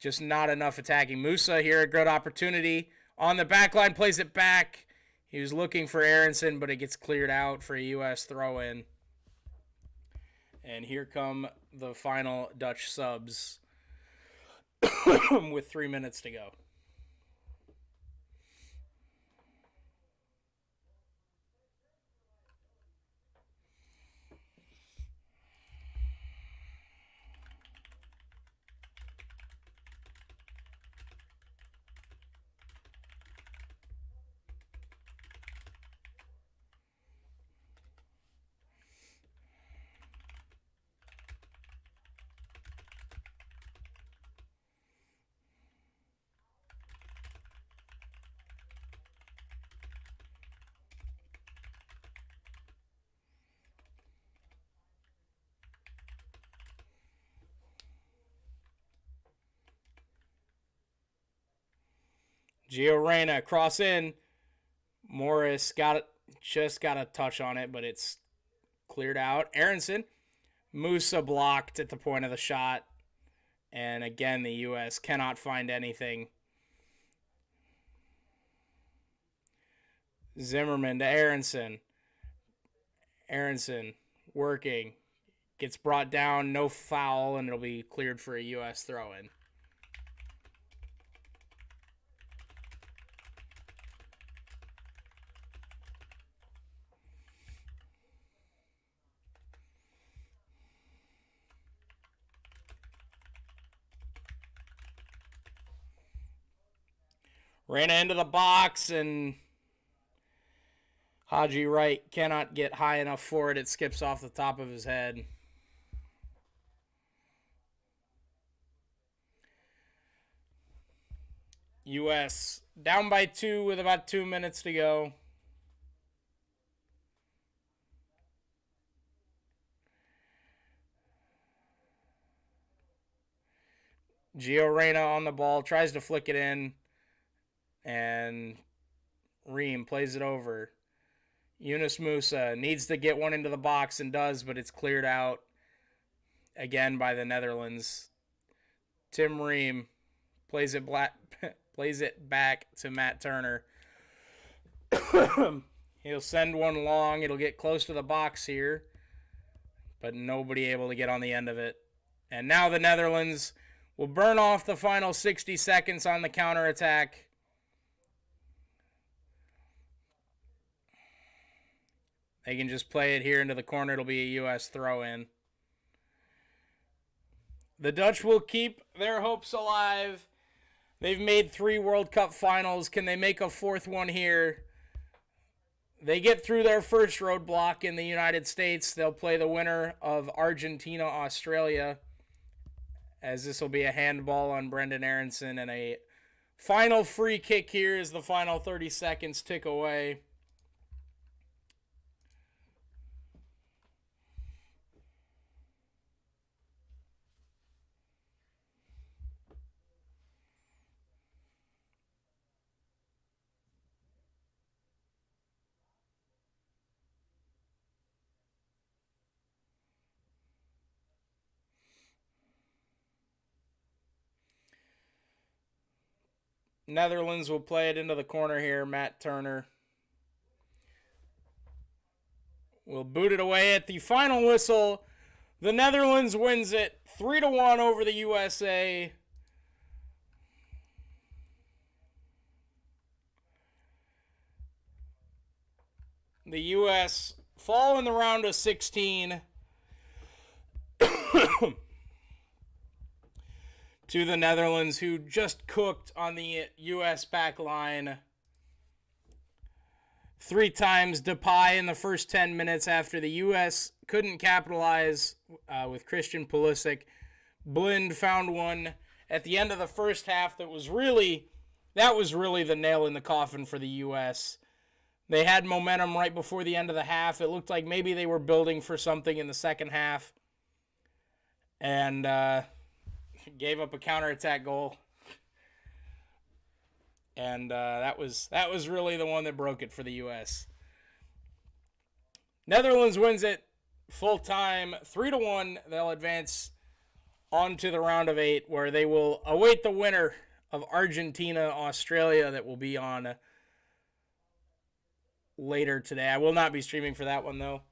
just not enough attacking. Musa here, a good opportunity. On the back line, plays it back. He was looking for Aronson, but it gets cleared out for a U.S. throw-in. And here come the final Dutch subs with 3 minutes to go. Gio Reyna, cross in. Morris just got a touch on it, but it's cleared out. Aronson, Musa blocked at the point of the shot. And again, the U.S. cannot find anything. Zimmerman to Aronson. Aronson working. Gets brought down, no foul, and it'll be cleared for a U.S. throw-in. Ran into the box, and Haji Wright cannot get high enough for it. It skips off the top of his head. U.S. down by 2 with about 2 minutes to go. Gio Reyna on the ball, tries to flick it in, and Ream plays it over. Yunus Musa needs to get one into the box and does, but it's cleared out again by the Netherlands. Tim Ream plays it back to Matt Turner. He'll send one long. It'll get close to the box here, but nobody able to get on the end of it. And now the Netherlands will burn off the final 60 seconds on the counterattack. They can just play it here into the corner. It'll be a U.S. throw-in. The Dutch will keep their hopes alive. They've made 3 World Cup finals. Can they make a 4th one here? They get through their first roadblock in the United States. They'll play the winner of Argentina-Australia, as this will be a handball on Brendan Aronson, and a final free kick here as the final 30 seconds tick away. Netherlands will play it into the corner here. Matt Turner will boot it away at the final whistle. The Netherlands wins it 3-1 over the USA. The U.S. fall in the round of 16 to the Netherlands, who just cooked on the U.S. back line 3 times. Depay in the first 10 minutes after the U.S. couldn't capitalize with Christian Pulisic. Blind found one at the end of the first half that was really the nail in the coffin for the U.S. They had momentum right before the end of the half. It looked like maybe they were building for something in the second half, and gave up a counterattack goal. And that was really the one that broke it for the U.S. Netherlands wins it full time, 3-1. They'll advance on to the round of 8, where they will await the winner of Argentina-Australia that will be on later today. I will not be streaming for that one, though.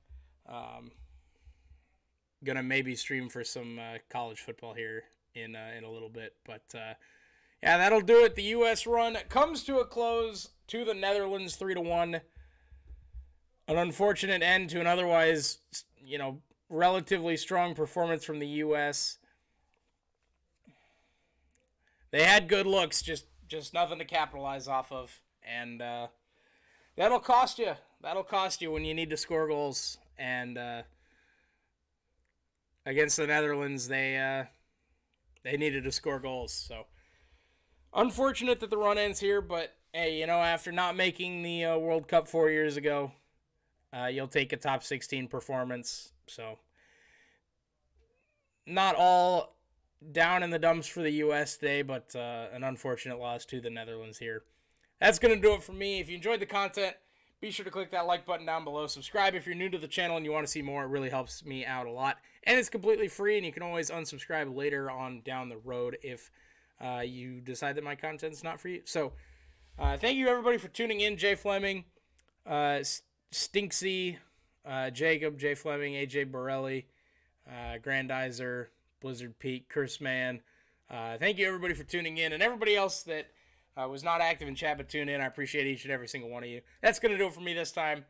Gonna maybe stream for some college football here in a little bit. But yeah, that'll do it. The U.S. run comes to a close to the Netherlands, 3-1. An unfortunate end to an otherwise, relatively strong performance from the U.S. They had good looks, just nothing to capitalize off of, and that'll cost you. That'll cost you when you need to score goals. And against the Netherlands, they needed to score goals. So unfortunate that the run ends here, but hey, after not making the World Cup 4 years ago, you'll take a top 16 performance. So not all down in the dumps for the U.S. today, but an unfortunate loss to the Netherlands here. That's going to do it for me. If you enjoyed the content, be sure to click that like button down below. Subscribe if you're new to the channel and you want to see more. It really helps me out a lot. And it's completely free, and you can always unsubscribe later on down the road if you decide that my content's not for you. So, thank you, everybody, for tuning in. Jay Fleming, Stinksy, Jacob, Jay Fleming, AJ Borelli, Grandizer, Blizzard Pete, Curse Man. Thank you, everybody, for tuning in. And everybody else that was not active in chat but tuned in, I appreciate each and every single one of you. That's going to do it for me this time.